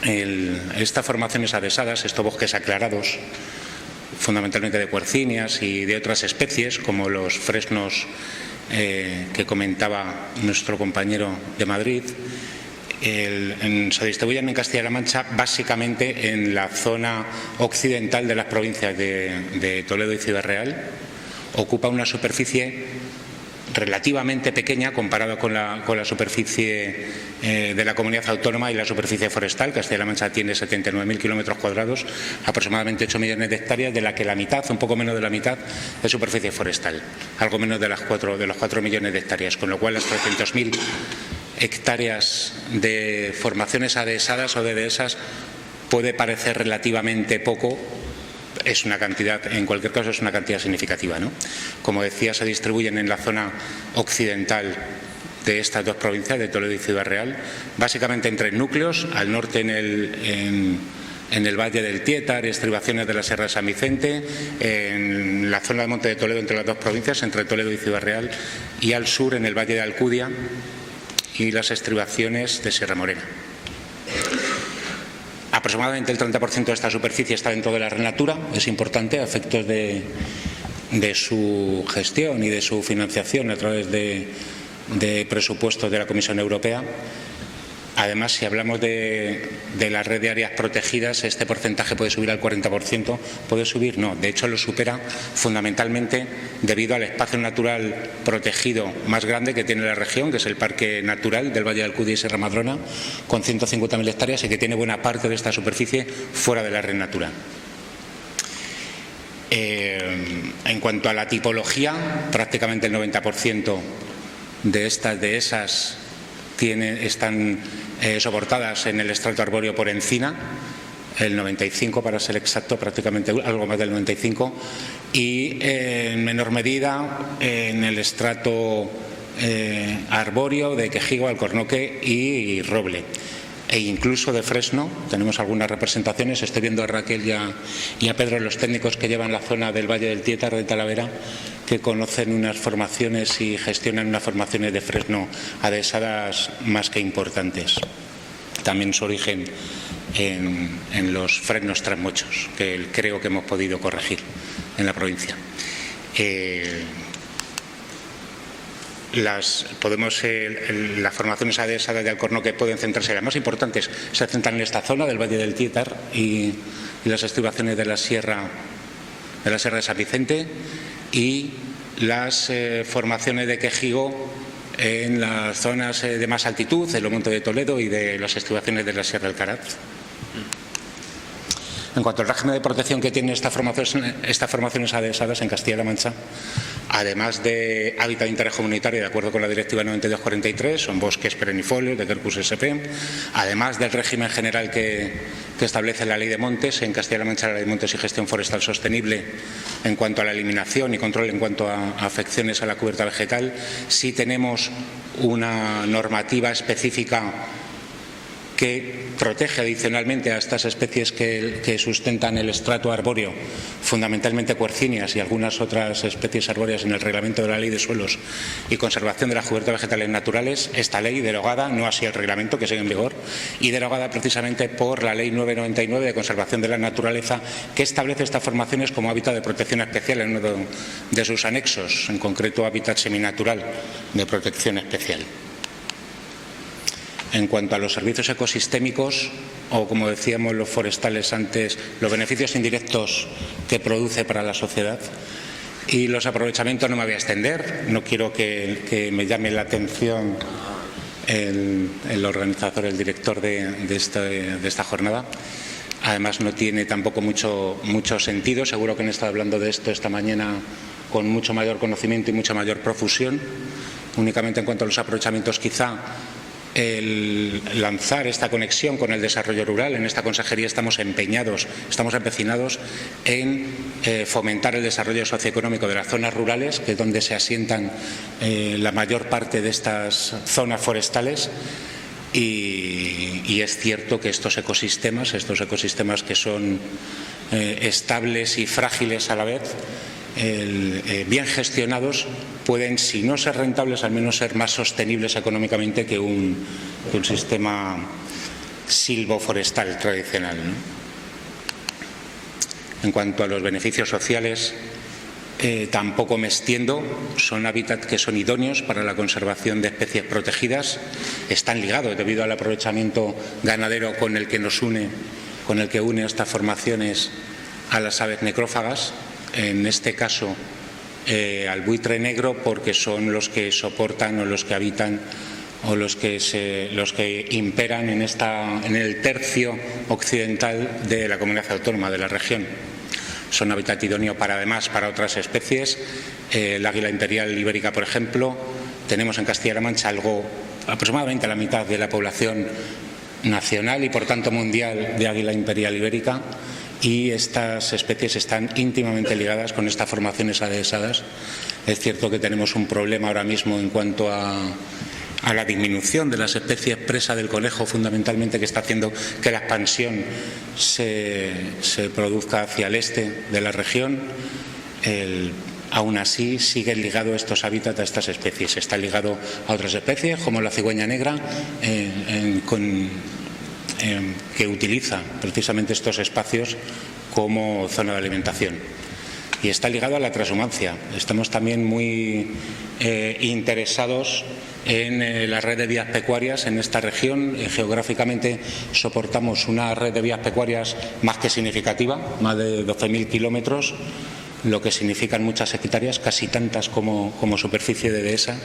Estas formaciones adhesadas, estos bosques aclarados, fundamentalmente de cuercíneas y de otras especies, como los fresnos que comentaba nuestro compañero de Madrid, se distribuyen en Castilla-La Mancha básicamente en la zona occidental de las provincias de Toledo y Ciudad Real. Ocupa una superficie relativamente pequeña comparada con la superficie de la comunidad autónoma y la superficie forestal. Castilla-La Mancha tiene 79.000 kilómetros cuadrados, aproximadamente 8 millones de hectáreas, de la que la mitad, un poco menos de la mitad, es superficie forestal, algo menos de los 4 millones de hectáreas, con lo cual las 300.000 hectáreas de formaciones adhesadas o de dehesas puede parecer relativamente poco. Es una cantidad, en cualquier caso, es una cantidad significativa, ¿no? Como decía, se distribuyen en la zona occidental de estas dos provincias, de Toledo y Ciudad Real, básicamente en 3 núcleos: al norte en el Valle del Tietar, estribaciones de la Sierra de San Vicente, en la zona del Monte de Toledo entre las dos provincias, entre Toledo y Ciudad Real, y al sur en el Valle de Alcudia y las estribaciones de Sierra Morena. Aproximadamente el 30% de esta superficie está dentro de la red Natura. Es importante a efectos de su gestión y de su financiación a través de presupuestos de la Comisión Europea. Además, si hablamos de la red de áreas protegidas, este porcentaje puede subir al 40%. ¿Puede subir? No, de hecho lo supera, fundamentalmente debido al espacio natural protegido más grande que tiene la región, que es el Parque Natural del Valle de Alcudia y Sierra Madrona, con 150.000 hectáreas, y que tiene buena parte de esta superficie fuera de la red Natura. En cuanto a la tipología, prácticamente el 90% de estas dehesas están soportadas en el estrato arbóreo por encina, el 95 para ser exacto, prácticamente algo más del 95, y en menor medida en el estrato arbóreo de quejigo, alcornoque y roble, e incluso de fresno. Tenemos algunas representaciones. Estoy viendo a Raquel y a Pedro, los técnicos que llevan la zona del Valle del Tietar, de Talavera, que conocen unas formaciones y gestionan unas formaciones de fresno adhesadas más que importantes. También su origen en los fresnos trasmochos, que creo que hemos podido corregir en la provincia. Las formaciones adhesadas de alcornoque pueden centrarse, las más importantes se centran en esta zona del Valle del Tietar y las estribaciones de la Sierra de San Vicente, y las formaciones de quejigo en las zonas de más altitud, en los Montes de Toledo y de las estribaciones de la Sierra del Caraz. En cuanto al régimen de protección que tienen estas formaciones adhesadas en Castilla-La Mancha, además de hábitat de interés comunitario de acuerdo con la Directiva 9243, son bosques perennifolios de Quercus SP, además del régimen general que establece la Ley de Montes. En Castilla-La Mancha, la Ley de Montes y Gestión Forestal Sostenible, en cuanto a la eliminación y control en cuanto a afecciones a la cubierta vegetal, sí tenemos una normativa específica que protege adicionalmente a estas especies que sustentan el estrato arbóreo, fundamentalmente cuercíneas y algunas otras especies arbóreas en el reglamento de la Ley de Suelos y Conservación de las Cubiertas Vegetales Naturales. Esta ley derogada, no así el reglamento que sigue en vigor, y derogada precisamente por la Ley 999 de Conservación de la Naturaleza, que establece estas formaciones como hábitat de protección especial en uno de sus anexos, en concreto hábitat seminatural de protección especial. En cuanto a los servicios ecosistémicos, o como decíamos los forestales antes, los beneficios indirectos que produce para la sociedad y los aprovechamientos, no me voy a extender, no quiero que me llame la atención el organizador, el director de esta jornada. Además no tiene tampoco mucho sentido, seguro que han estado hablando de esto esta mañana con mucho mayor conocimiento y mucha mayor profusión. Únicamente en cuanto a los aprovechamientos, quizá el lanzar esta conexión con el desarrollo rural. En esta consejería estamos empecinados en fomentar el desarrollo socioeconómico de las zonas rurales, que es donde se asientan la mayor parte de estas zonas forestales. Y es cierto que estos ecosistemas que son estables y frágiles a la vez, bien gestionados, pueden, si no ser rentables, al menos ser más sostenibles económicamente que un sistema silvoforestal tradicional, ¿no? En cuanto a los beneficios sociales, tampoco me extiendo. Son hábitats que son idóneos para la conservación de especies protegidas. Están ligados, debido al aprovechamiento ganadero con el que une estas formaciones a las aves necrófagas. En este caso al buitre negro, porque son los que soportan o los que habitan o los que imperan en el tercio occidental de la comunidad autónoma de la región. Son hábitat idóneo además para otras especies. El águila imperial ibérica, por ejemplo, tenemos en Castilla-La Mancha aproximadamente la mitad de la población nacional y por tanto mundial de águila imperial ibérica. Y estas especies están íntimamente ligadas con estas formaciones adhesadas. Es cierto que tenemos un problema ahora mismo en cuanto a la disminución de las especies presa del conejo, fundamentalmente, que está haciendo que la expansión se produzca hacia el este de la región. Aún así, siguen ligados estos hábitats a estas especies. Está ligado a otras especies, como la cigüeña negra, que utiliza precisamente estos espacios como zona de alimentación. Y está ligado a la transhumancia. Estamos también muy interesados en la red de vías pecuarias en esta región. Geográficamente soportamos una red de vías pecuarias más que significativa, más de 12.000 kilómetros, lo que significan muchas hectáreas, casi tantas como superficie de dehesa,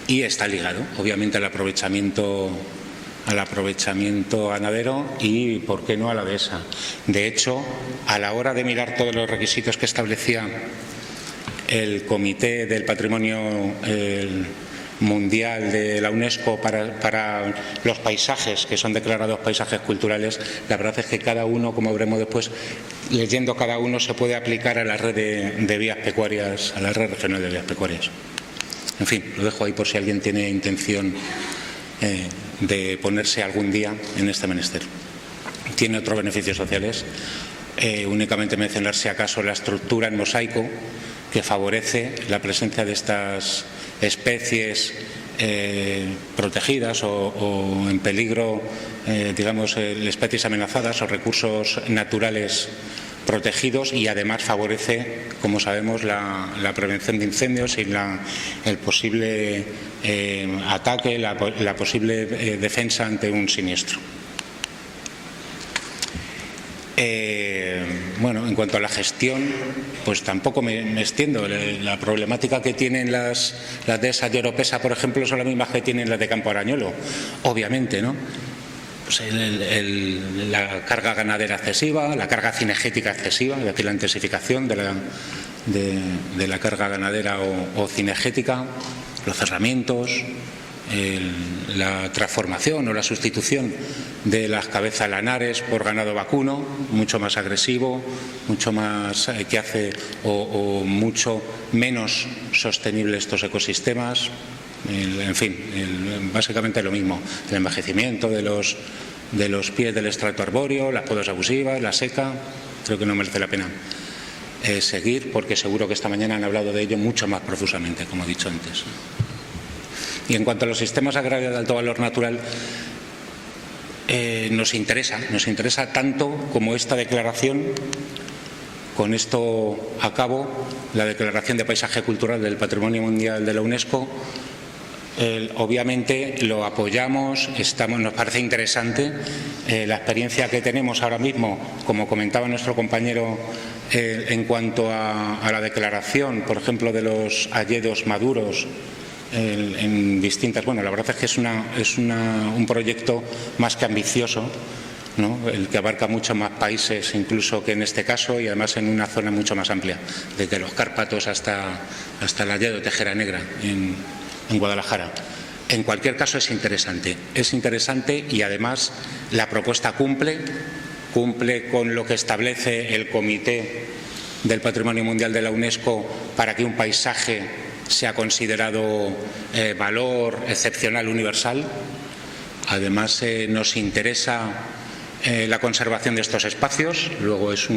y está ligado, obviamente, al aprovechamiento ganadero y, por qué no, a la dehesa. De hecho, a la hora de mirar todos los requisitos que establecía el Comité del Patrimonio Mundial de la UNESCO para los paisajes que son declarados paisajes culturales, la verdad es que cada uno, como veremos después, leyendo cada uno, se puede aplicar a la red de vías pecuarias, a la red regional de vías pecuarias. En fin, lo dejo ahí por si alguien tiene intención de ponerse algún día en este menester. Tiene otros beneficios sociales. Únicamente mencionar, si acaso, la estructura en mosaico, que favorece la presencia de estas especies protegidas o en peligro, especies amenazadas o recursos naturales protegidos, y además favorece, como sabemos, la prevención de incendios y el posible ataque, la posible defensa ante un siniestro. Bueno, en cuanto a la gestión, pues tampoco me extiendo. La problemática que tienen las dehesas de Oropesa, por ejemplo, son las mismas que tienen las de Campo Arañuelo, obviamente, ¿no? Pues la carga ganadera excesiva, la carga cinegética excesiva, es decir, la intensificación de la carga ganadera o cinegética, los cerramientos, la transformación o la sustitución de las cabezas lanares por ganado vacuno, mucho más agresivo, mucho más que hace o mucho menos sostenible estos ecosistemas. En fin, básicamente lo mismo. El envejecimiento de los pies del estrato arbóreo, las podas abusivas, la seca, creo que no merece la pena seguir, porque seguro que esta mañana han hablado de ello mucho más profusamente, como he dicho antes. Y en cuanto a los sistemas agrarios de alto valor natural, nos interesa tanto como esta declaración. Con esto acabo, la declaración de paisaje cultural del Patrimonio Mundial de la UNESCO. Obviamente lo apoyamos, nos parece interesante. La experiencia que tenemos ahora mismo, como comentaba nuestro compañero, en cuanto a la declaración, por ejemplo, de los hayedos maduros, en distintas. Bueno, la verdad es que es un proyecto más que ambicioso, ¿no? El que abarca muchos más países incluso que en este caso, y además en una zona mucho más amplia, desde los Cárpatos hasta el hayedo Tejera Negra en Guadalajara. En cualquier caso es interesante y además la propuesta cumple con lo que establece el Comité del Patrimonio Mundial de la UNESCO para que un paisaje sea considerado valor excepcional universal. Además nos interesa la conservación de estos espacios. Luego es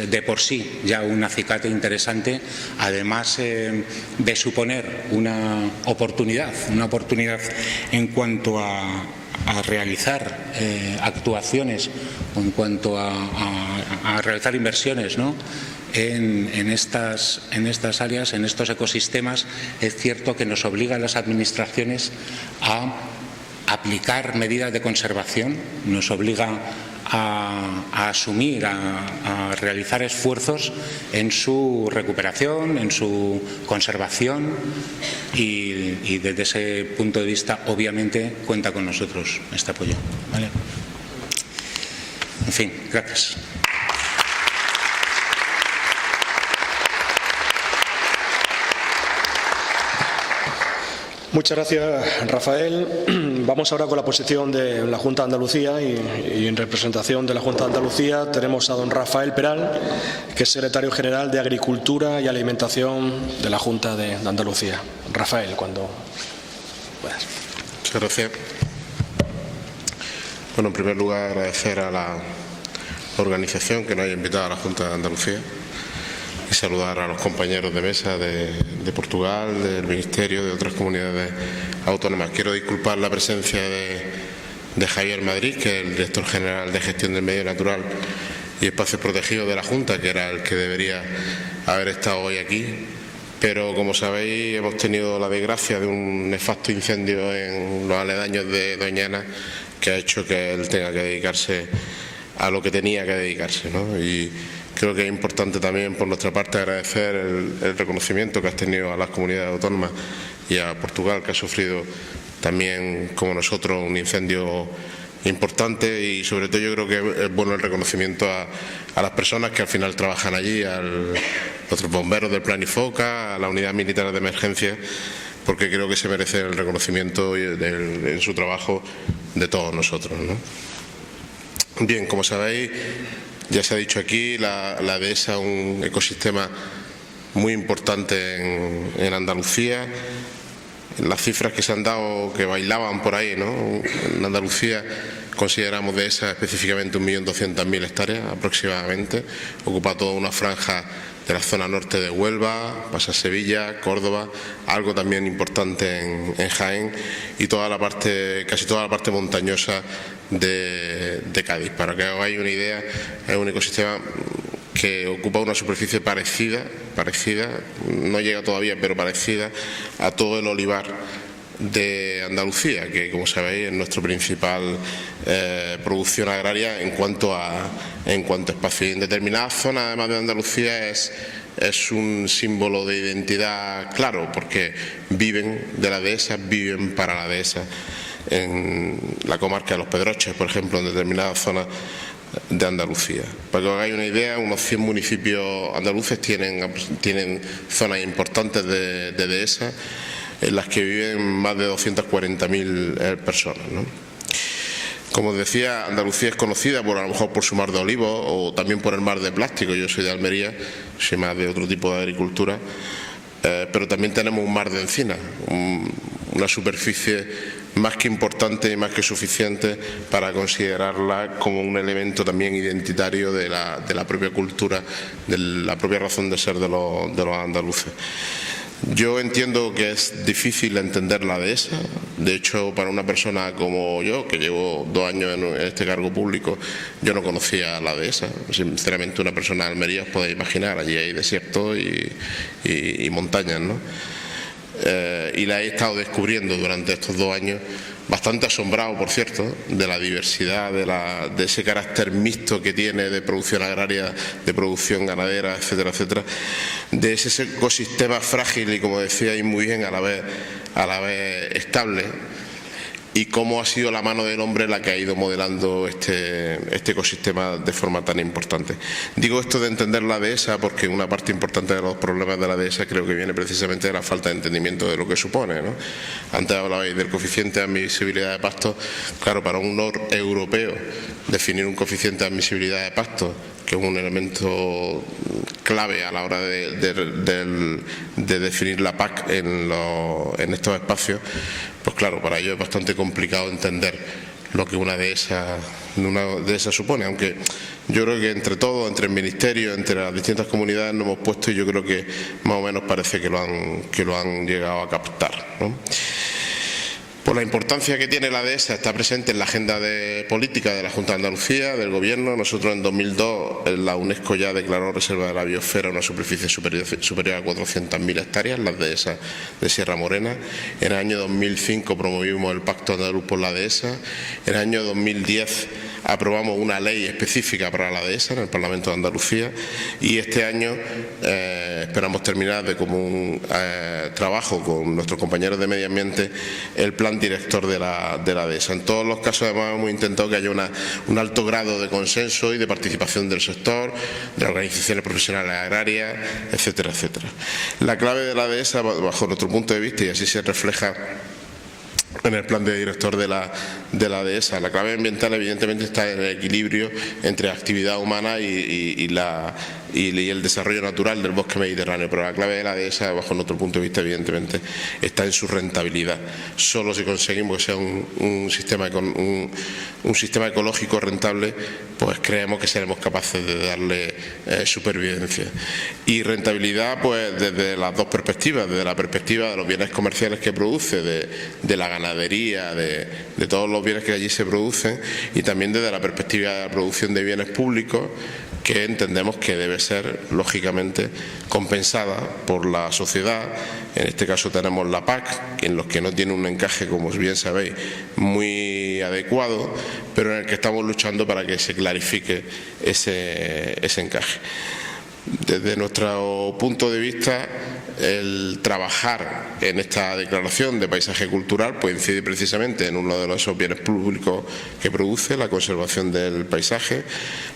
de por sí ya un acicate interesante, además de suponer una oportunidad en cuanto a realizar actuaciones, en cuanto a realizar inversiones, ¿no? En estas áreas, en estos ecosistemas. Es cierto que nos obliga a las administraciones a aplicar medidas de conservación, nos obliga a asumir, a realizar esfuerzos en su recuperación, en su conservación, y desde ese punto de vista obviamente cuenta con nosotros este apoyo, ¿vale? En fin, gracias. Muchas gracias, Rafael. Vamos ahora con la posición de la Junta de Andalucía y en representación de la Junta de Andalucía tenemos a don Rafael Peral, que es secretario general de Agricultura y Alimentación de la Junta de Andalucía. Rafael, cuando puedas. Muchas gracias. Bueno, en primer lugar agradecer a la organización que nos haya invitado a la Junta de Andalucía y saludar a los compañeros de mesa de Portugal, del Ministerio, de otras comunidades autónomas. Quiero disculpar la presencia de Javier Madrid, que es el director general de Gestión del Medio Natural y Espacios Protegidos de la Junta, que era el que debería haber estado hoy aquí. Pero, como sabéis, hemos tenido la desgracia de un nefasto incendio en los aledaños de Doñana, que ha hecho que él tenga que dedicarse a lo que tenía que dedicarse, ¿no? Y creo que es importante también por nuestra parte agradecer el reconocimiento que has tenido a las comunidades autónomas y a Portugal, que ha sufrido también, como nosotros, un incendio importante, y sobre todo yo creo que es bueno el reconocimiento a las personas que al final trabajan allí, a los bomberos del Plan IFOCA, a la Unidad Militar de Emergencia, porque creo que se merece el reconocimiento en su trabajo de todos nosotros, ¿no? Bien, como sabéis, ya se ha dicho aquí, la dehesa es un ecosistema muy importante en Andalucía. Las cifras que se han dado, que bailaban por ahí, ¿no? En Andalucía consideramos dehesa específicamente 1.200.000 hectáreas aproximadamente. Ocupa toda una franja de la zona norte de Huelva, pasa Sevilla, Córdoba, algo también importante en Jaén, y casi toda la parte montañosa de Cádiz. Para que os hagáis una idea, es un ecosistema que ocupa una superficie parecida, no llega todavía, pero parecida a todo el olivar de Andalucía, que, como sabéis, es nuestra principal producción agraria en cuanto a espacio. Y en determinadas zonas, además de Andalucía, es un símbolo de identidad claro, porque viven de la dehesa, viven para la dehesa. En la comarca de Los Pedroches, por ejemplo, en determinadas zonas de Andalucía. Para que os hagáis una idea, unos 100 municipios andaluces tienen zonas importantes de dehesa, en las que viven más de 240.000 personas, ¿no? Como os decía, Andalucía es conocida a lo mejor por su mar de olivos o también por el mar de plástico. Yo soy de Almería, soy más de otro tipo de agricultura, pero también tenemos un mar de encinas, una superficie más que importante y más que suficiente para considerarla como un elemento también identitario de la propia cultura, de la propia razón de ser de los andaluces. Yo entiendo que es difícil entender la dehesa. De hecho, para una persona como yo, que llevo 2 años en este cargo público, yo no conocía la dehesa. Sinceramente, una persona de Almería os podéis imaginar, allí hay desierto y montañas, ¿no? Y la he estado descubriendo durante estos 2 años, bastante asombrado, por cierto, de la diversidad, de ese carácter mixto que tiene de producción agraria, de producción ganadera, etcétera, etcétera, de ese ecosistema frágil y, como decía muy bien, a la vez estable, y cómo ha sido la mano del hombre la que ha ido modelando este ecosistema de forma tan importante. Digo esto de entender la dehesa porque una parte importante de los problemas de la dehesa creo que viene precisamente de la falta de entendimiento de lo que supone, ¿no? Antes hablabais del coeficiente de admisibilidad de pastos. Claro, para un europeo definir un coeficiente de admisibilidad de pastos, que es un elemento clave a la hora de definir la PAC en estos espacios, pues claro, para ello es bastante complicado entender lo que una dehesa supone, aunque yo creo que entre todos, entre el Ministerio, entre las distintas comunidades nos hemos puesto, y yo creo que más o menos parece que lo han llegado a captar, ¿no? Por la importancia que tiene la dehesa, está presente en la agenda de política de la Junta de Andalucía, del Gobierno. Nosotros en 2002 la UNESCO ya declaró reserva de la biosfera una superficie superior a 400.000 hectáreas, las dehesas de Sierra Morena. En el año 2005 promovimos el Pacto Andaluz por la Dehesa. En el año 2010 aprobamos una ley específica para la dehesa en el Parlamento de Andalucía, y este año esperamos terminar de común trabajo con nuestros compañeros de Medio Ambiente el plan director de la dehesa. En todos los casos además hemos intentado que haya un alto grado de consenso y de participación del sector, de organizaciones profesionales agrarias, etcétera, etcétera. La clave de la dehesa, bajo nuestro punto de vista, y así se refleja en el plan de director de la dehesa, la clave ambiental evidentemente está en el equilibrio entre actividad humana y el desarrollo natural del bosque mediterráneo, pero la clave de la dehesa, bajo nuestro punto de vista, evidentemente está en su rentabilidad. Solo si conseguimos que sea un sistema ecológico rentable, pues creemos que seremos capaces de darle supervivencia. Y rentabilidad, pues desde las dos perspectivas, desde la perspectiva de los bienes comerciales que produce, de la ganadería, de todos los bienes que allí se producen, y también desde la perspectiva de la producción de bienes públicos, que entendemos que debe ser, lógicamente, compensada por la sociedad. En este caso tenemos la PAC, en los que no tiene un encaje, como bien sabéis, muy adecuado, pero en el que estamos luchando para que se clarifique ese encaje. Desde nuestro punto de vista, el trabajar en esta declaración de paisaje cultural pues incide precisamente en uno de esos bienes públicos que produce, la conservación del paisaje.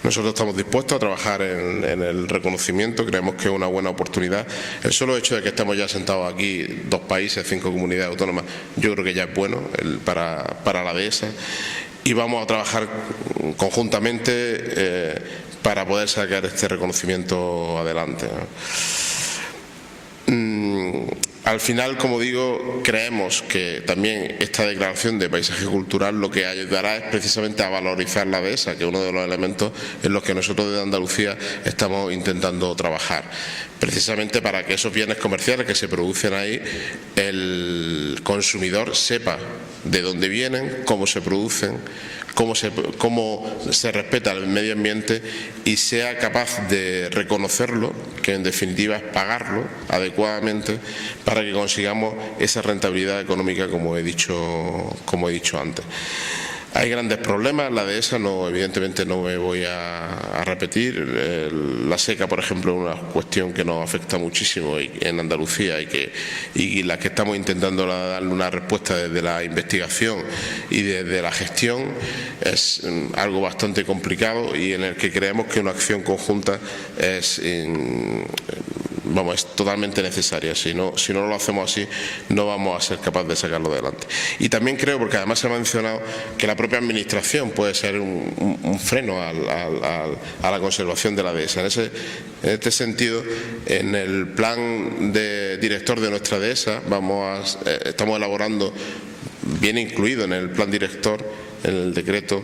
Nosotros estamos dispuestos a trabajar en el reconocimiento, creemos que es una buena oportunidad. El solo hecho de que estemos ya sentados aquí 2 países, 5 comunidades autónomas, yo creo que ya es bueno para la dehesa, y vamos a trabajar conjuntamente para poder sacar este reconocimiento adelante. Al final, como digo, creemos que también esta declaración de paisaje cultural lo que ayudará es precisamente a valorizar la dehesa, que es uno de los elementos en los que nosotros desde Andalucía estamos intentando trabajar, precisamente para que esos bienes comerciales que se producen ahí, el consumidor sepa de dónde vienen, cómo se producen, cómo se respeta el medio ambiente, y sea capaz de reconocerlo, que en definitiva es pagarlo adecuadamente, para que consigamos esa rentabilidad económica, como he dicho antes. Hay grandes problemas, la dehesa evidentemente no me voy a repetir. La seca, por ejemplo, es una cuestión que nos afecta muchísimo en Andalucía y la que estamos intentando darle una respuesta desde la investigación y desde la gestión es algo bastante complicado, y en el que creemos que una acción conjunta es es totalmente necesaria. Si no lo hacemos así, no vamos a ser capaces de sacarlo adelante. Y también creo, porque además se ha mencionado, que la propia Administración puede ser un freno a la conservación de la dehesa. En este sentido, en el plan director de nuestra dehesa estamos elaborando, viene incluido en el plan director, en el decreto,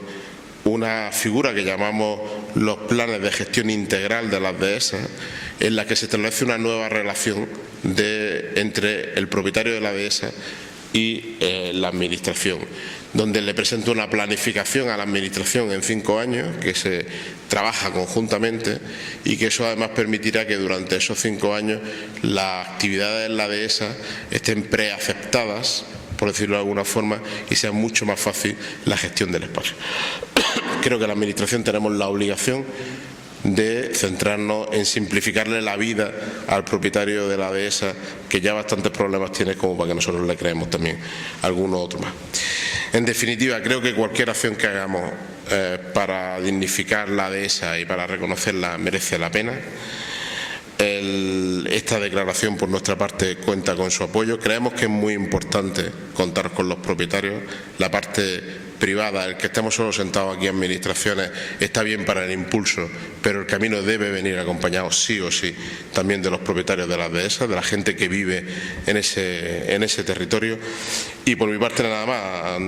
una figura que llamamos los planes de gestión integral de las dehesas, en la que se establece una nueva relación entre el propietario de la dehesa y la Administración, donde le presenta una planificación a la Administración en 5 años, que se trabaja conjuntamente, y que eso además permitirá que durante esos 5 años las actividades en la dehesa estén preaceptadas, por decirlo de alguna forma, y sea mucho más fácil la gestión del espacio. Creo que la Administración tenemos la obligación de centrarnos en simplificarle la vida al propietario de la dehesa, que ya bastantes problemas tiene, como para que nosotros le creemos también alguno otro más. En definitiva, creo que cualquier acción que hagamos para dignificar la dehesa y para reconocerla merece la pena. Esta declaración, por nuestra parte, cuenta con su apoyo. Creemos que es muy importante contar con los propietarios. La parte privada, el que estemos solo sentados aquí en Administraciones, está bien para el impulso, pero el camino debe venir acompañado sí o sí también de los propietarios de las dehesas, de la gente que vive en ese territorio. Y por mi parte nada más,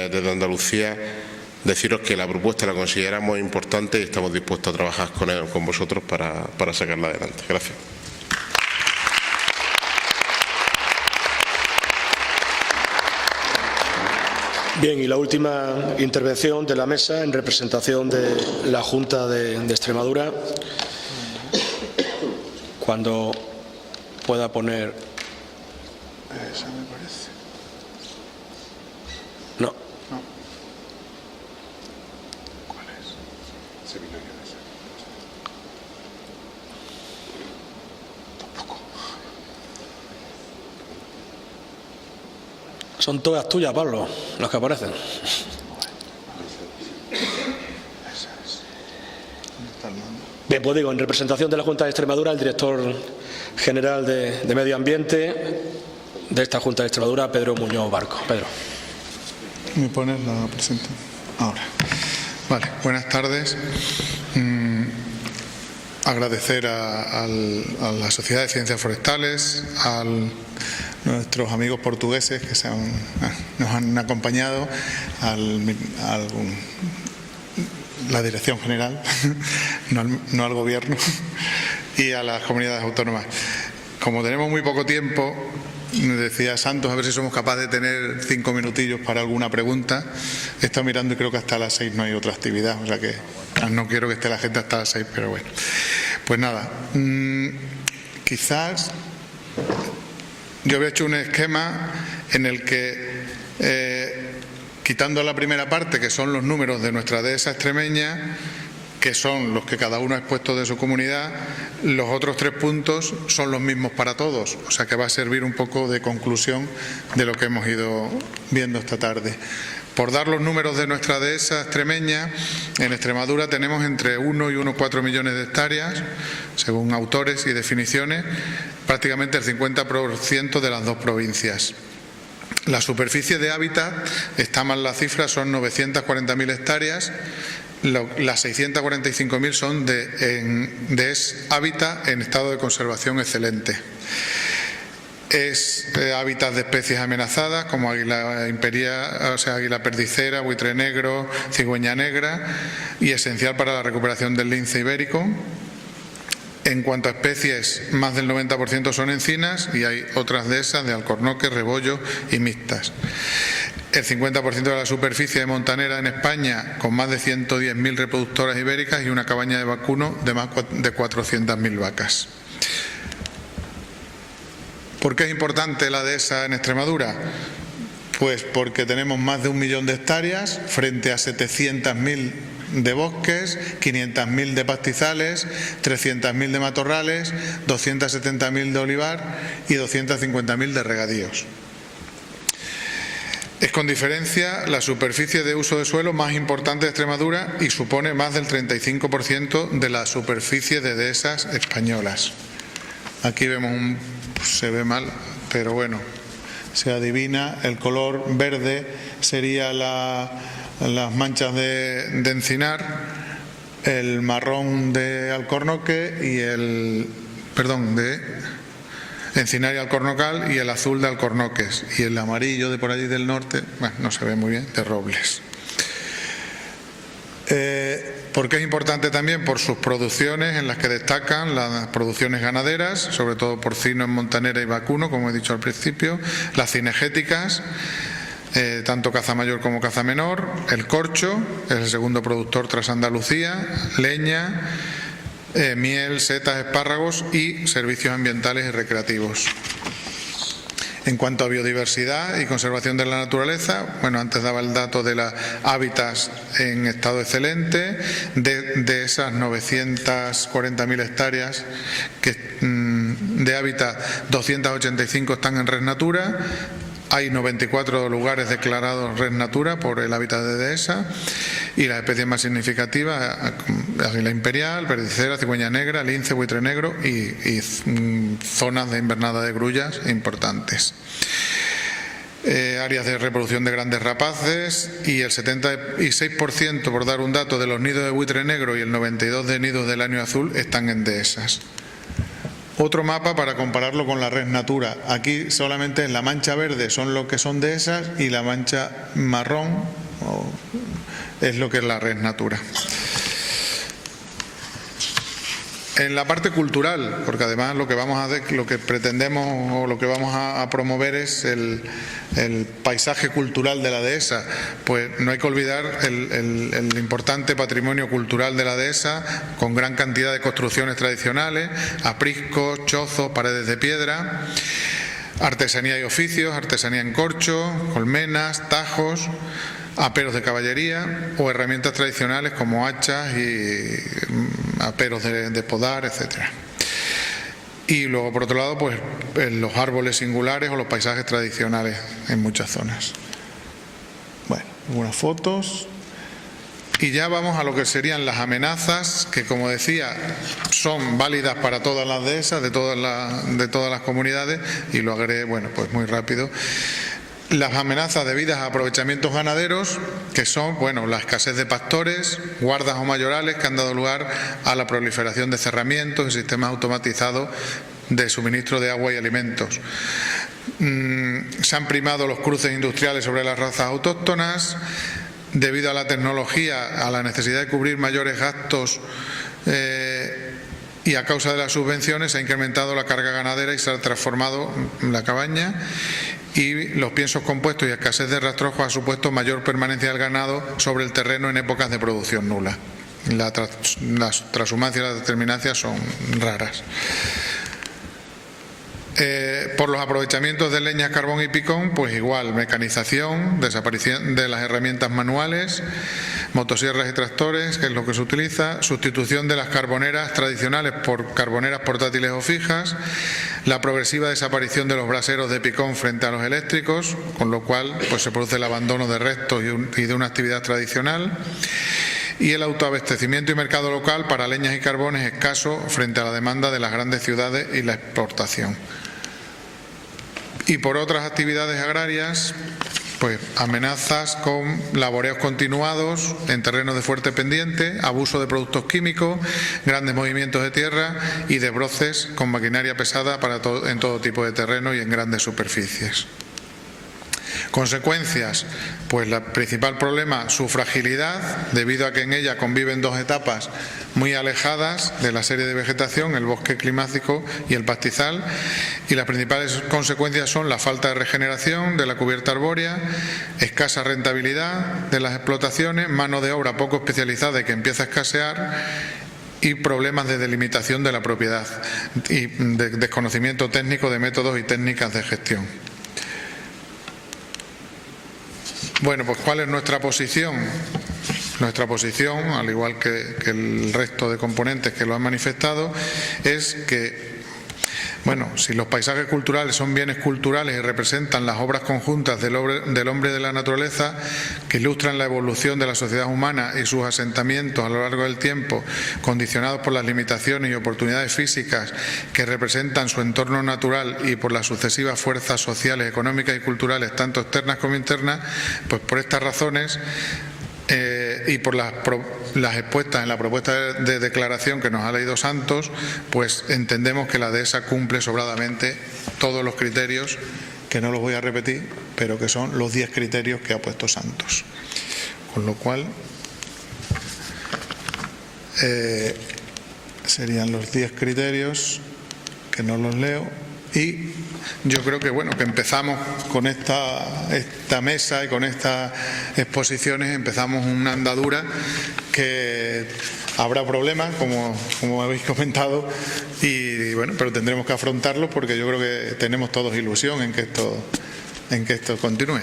desde Andalucía, deciros que la propuesta la consideramos importante y estamos dispuestos a trabajar con vosotros para sacarla adelante. Gracias. Bien, y la última intervención de la mesa en representación de la Junta de Extremadura. Cuando pueda poner... Esa me parece. No. ¿Cuál es? Seminario de esa. Tampoco. Son todas tuyas, Pablo, las que aparecen. Bien, pues digo, en representación de la Junta de Extremadura, el director general de Medio Ambiente de esta Junta de Extremadura, Pedro Muñoz Barco. Pedro. ¿Me pones la presentación? Ahora. Vale, buenas tardes. Agradecer a la Sociedad de Ciencias Forestales, a nuestros amigos portugueses que nos han acompañado, la Dirección General, no al Gobierno, y a las comunidades autónomas. Como tenemos muy poco tiempo, me decía Santos, a ver si somos capaces de tener 5 minutillos para alguna pregunta. He estado mirando y creo que hasta las 6 no hay otra actividad, o sea que no quiero que esté la gente hasta las 6, pero bueno. Pues nada, quizás yo había hecho un esquema en el que, quitando la primera parte, que son los números de nuestra dehesa extremeña, que son los que cada uno ha expuesto de su comunidad, los otros 3 puntos son los mismos para todos, o sea que va a servir un poco de conclusión de lo que hemos ido viendo esta tarde. Por dar los números de nuestra dehesa extremeña, en Extremadura tenemos entre 1 y 1,4 millones de hectáreas, según autores y definiciones, prácticamente el 50% de las 2 provincias. La superficie de hábitat, está mal la cifra, son 940.000 hectáreas, las 645.000 son de hábitat en estado de conservación excelente. Es hábitat de especies amenazadas como águila imperial, águila perdicera, buitre negro, cigüeña negra, y esencial para la recuperación del lince ibérico. En cuanto a especies, más del 90% son encinas y hay otras de esas de alcornoque, rebollo y mixtas. El 50% de la superficie de montanera en España, con más de 110.000 reproductoras ibéricas y una cabaña de vacuno de más de 400.000 vacas. ¿Por qué es importante la dehesa en Extremadura? Pues porque tenemos más de 1 millón de hectáreas frente a 700.000 de bosques, 500.000 de pastizales, 300.000 de matorrales, 270.000 de olivar y 250.000 de regadíos. Es con diferencia la superficie de uso de suelo más importante de Extremadura y supone más del 35% de la superficie de dehesas españolas. Aquí vemos se ve mal, pero bueno, se adivina. El color verde sería las manchas de encinar, el marrón de alcornoque y de encinar y alcornocal, y el azul de alcornoques, y el amarillo de por allí del norte, bueno, no se ve muy bien, de robles. ¿Por qué es importante también? Por sus producciones, en las que destacan las producciones ganaderas, sobre todo porcino en montanera y vacuno, como he dicho al principio, las cinegéticas, tanto caza mayor como caza menor, el corcho, es el segundo productor tras Andalucía, leña, miel, setas, espárragos y servicios ambientales y recreativos. En cuanto a biodiversidad y conservación de la naturaleza, bueno, antes daba el dato de las hábitats en estado excelente, de esas 940.000 hectáreas de hábitat, 285 están en Red Natura. Hay 94 lugares declarados Red Natura por el hábitat de dehesa, y las especies más significativas: águila imperial, perdicera, cigüeña negra, lince, buitre negro y zonas de invernada de grullas importantes. Áreas de reproducción de grandes rapaces, y el 76%, por dar un dato, de los nidos de buitre negro y el 92% de nidos del año azul están en dehesas. Otro mapa para compararlo con la Red Natura. Aquí solamente en la mancha verde son lo que son dehesas, y la mancha marrón es lo que es la Red Natura. En la parte cultural, porque además lo que pretendemos o lo que vamos a promover es el paisaje cultural de la dehesa, pues no hay que olvidar el importante patrimonio cultural de la dehesa, con gran cantidad de construcciones tradicionales, apriscos, chozos, paredes de piedra, artesanía y oficios, artesanía en corcho, colmenas, tajos, aperos de caballería o herramientas tradicionales como hachas y aperos de podar, etcétera. Y luego, por otro lado, pues los árboles singulares o los paisajes tradicionales en muchas zonas. Bueno, algunas fotos. Y ya vamos a lo que serían las amenazas, que, como decía, son válidas para todas las dehesas, de todas las comunidades, y lo agregué, bueno, pues muy rápido. Las amenazas debidas a aprovechamientos ganaderos, que son, bueno, la escasez de pastores, guardas o mayorales, que han dado lugar a la proliferación de cerramientos y sistemas automatizados de suministro de agua y alimentos. Se han primado los cruces industriales sobre las razas autóctonas. Debido a la tecnología, a la necesidad de cubrir mayores gastos y a causa de las subvenciones, se ha incrementado la carga ganadera y se ha transformado la cabaña. Y los piensos compuestos y escasez de rastrojos ha supuesto mayor permanencia del ganado sobre el terreno en épocas de producción nula. Las transhumancias y las determinancias son raras. Por los aprovechamientos de leña, carbón y picón, pues igual, mecanización, desaparición de las herramientas manuales, motosierras y tractores, que es lo que se utiliza, sustitución de las carboneras tradicionales por carboneras portátiles o fijas, la progresiva desaparición de los braseros de picón frente a los eléctricos, con lo cual pues se produce el abandono de restos y de una actividad tradicional, y el autoabastecimiento y mercado local para leñas y carbones escaso frente a la demanda de las grandes ciudades y la exportación. Y por otras actividades agrarias, pues amenazas con laboreos continuados en terrenos de fuerte pendiente, abuso de productos químicos, grandes movimientos de tierra y desbroces con maquinaria pesada en todo tipo de terreno y en grandes superficies. Consecuencias, pues el principal problema, su fragilidad, debido a que en ella conviven dos etapas muy alejadas de la serie de vegetación, el bosque climático y el pastizal, y las principales consecuencias son la falta de regeneración de la cubierta arbórea, escasa rentabilidad de las explotaciones, mano de obra poco especializada y que empieza a escasear, y problemas de delimitación de la propiedad y de desconocimiento técnico de métodos y técnicas de gestión. Bueno, pues ¿cuál es nuestra posición? Nuestra posición, al igual que el resto de componentes que lo han manifestado, es que Bueno, si los paisajes culturales son bienes culturales y representan las obras conjuntas del hombre y de la naturaleza, que ilustran la evolución de la sociedad humana y sus asentamientos a lo largo del tiempo, condicionados por las limitaciones y oportunidades físicas que representan su entorno natural y por las sucesivas fuerzas sociales, económicas y culturales, tanto externas como internas, pues por estas razones y por las expuestas en la propuesta de declaración que nos ha leído Santos, pues entendemos que la dehesa cumple sobradamente todos los criterios, que no los voy a repetir, pero que son los 10 criterios que ha puesto Santos. Con lo cual, serían los 10 criterios, que no los leo. Y yo creo que bueno, que empezamos con esta mesa y con estas exposiciones, empezamos una andadura que habrá problemas, como habéis comentado, y bueno, pero tendremos que afrontarlo porque yo creo que tenemos todos ilusión en que esto continúe.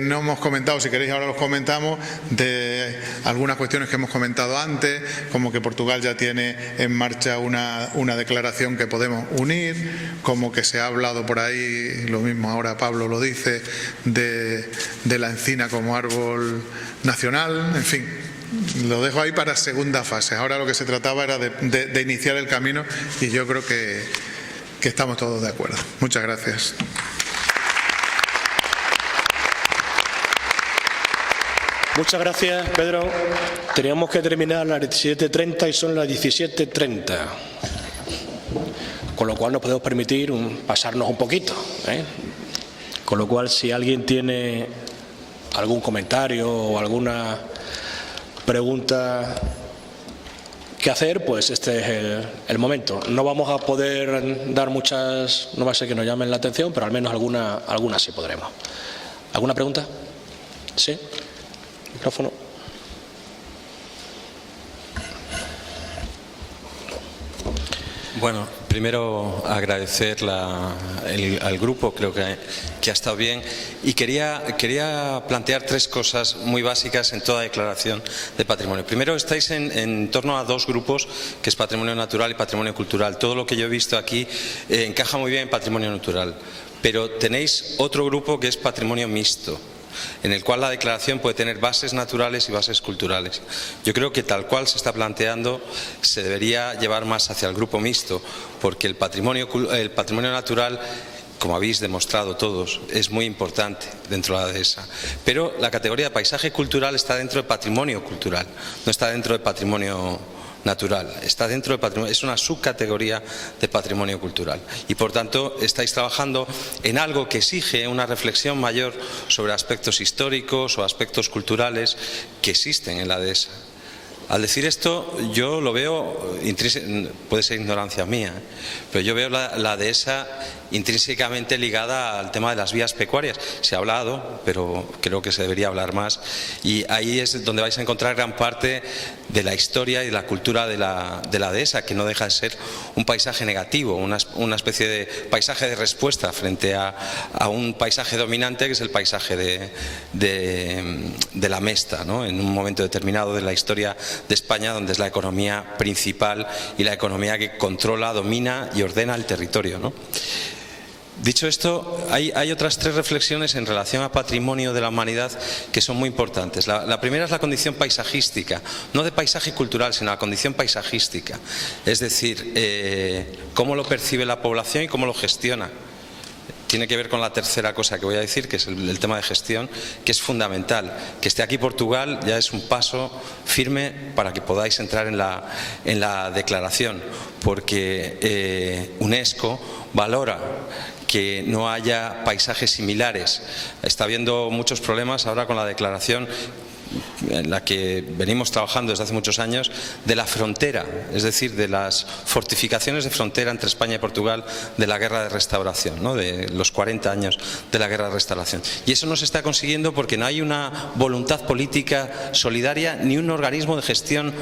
No hemos comentado, si queréis ahora los comentamos, de algunas cuestiones que hemos comentado antes, como que Portugal ya tiene en marcha una declaración que podemos unir, como que se ha hablado por ahí, lo mismo ahora Pablo lo dice, de la encina como árbol nacional, en fin. Lo dejo ahí para segunda fase. Ahora lo que se trataba era de iniciar el camino y yo creo que estamos todos de acuerdo. Muchas gracias. Muchas gracias, Pedro. Teníamos que terminar a las 17:30 y son las 17:30. Con lo cual nos podemos permitir pasarnos un poquito, ¿eh? Con lo cual, si alguien tiene algún comentario o alguna pregunta que hacer, pues este es el momento. No vamos a poder dar muchas, no va a ser que nos llamen la atención, pero al menos alguna sí podremos. ¿Alguna pregunta? ¿Sí? Micrófono. Bueno, primero agradecer al grupo, creo que ha estado bien, y quería plantear 3 cosas muy básicas en toda declaración de patrimonio. Primero, estáis en torno a 2 grupos, que es patrimonio natural y patrimonio cultural. Todo lo que yo he visto aquí encaja muy bien en patrimonio natural, pero tenéis otro grupo que es patrimonio mixto, en el cual la declaración puede tener bases naturales y bases culturales. Yo creo que tal cual se está planteando se debería llevar más hacia el grupo mixto, porque el patrimonio natural, como habéis demostrado todos, es muy importante dentro de la dehesa. Pero la categoría de paisaje cultural está dentro de patrimonio cultural, no está dentro de patrimonio natural, está dentro de patrimonio, es una subcategoría de patrimonio cultural y por tanto estáis trabajando en algo que exige una reflexión mayor sobre aspectos históricos o aspectos culturales que existen en la dehesa. Al decir esto, yo lo veo, puede ser ignorancia mía, pero yo veo la dehesa intrínsecamente ligada al tema de las vías pecuarias. Se ha hablado, pero creo que se debería hablar más, y ahí es donde vais a encontrar gran parte de la historia y de la cultura de la dehesa, que no deja de ser un paisaje negativo, una especie de paisaje de respuesta frente a un paisaje dominante, que es el paisaje de la mesta, ¿no? En un momento determinado de la historia de España, donde es la economía principal y la economía que controla, domina y ordena el territorio, ¿no? Dicho esto, hay otras 3 reflexiones en relación al patrimonio de la humanidad que son muy importantes. La primera es la condición paisajística, no de paisaje cultural, sino la condición paisajística. Es decir, cómo lo percibe la población y cómo lo gestiona. Tiene que ver con la tercera cosa que voy a decir, que es el tema de gestión, que es fundamental. Que esté aquí Portugal ya es un paso firme para que podáis entrar en la declaración, porque UNESCO valora que no haya paisajes similares. Está habiendo muchos problemas ahora con la declaración en la que venimos trabajando desde hace muchos años, de la frontera, es decir, de las fortificaciones de frontera entre España y Portugal de la Guerra de Restauración, ¿no? De los 40 años de la Guerra de Restauración. Y eso no se está consiguiendo porque no hay una voluntad política solidaria ni un organismo de gestión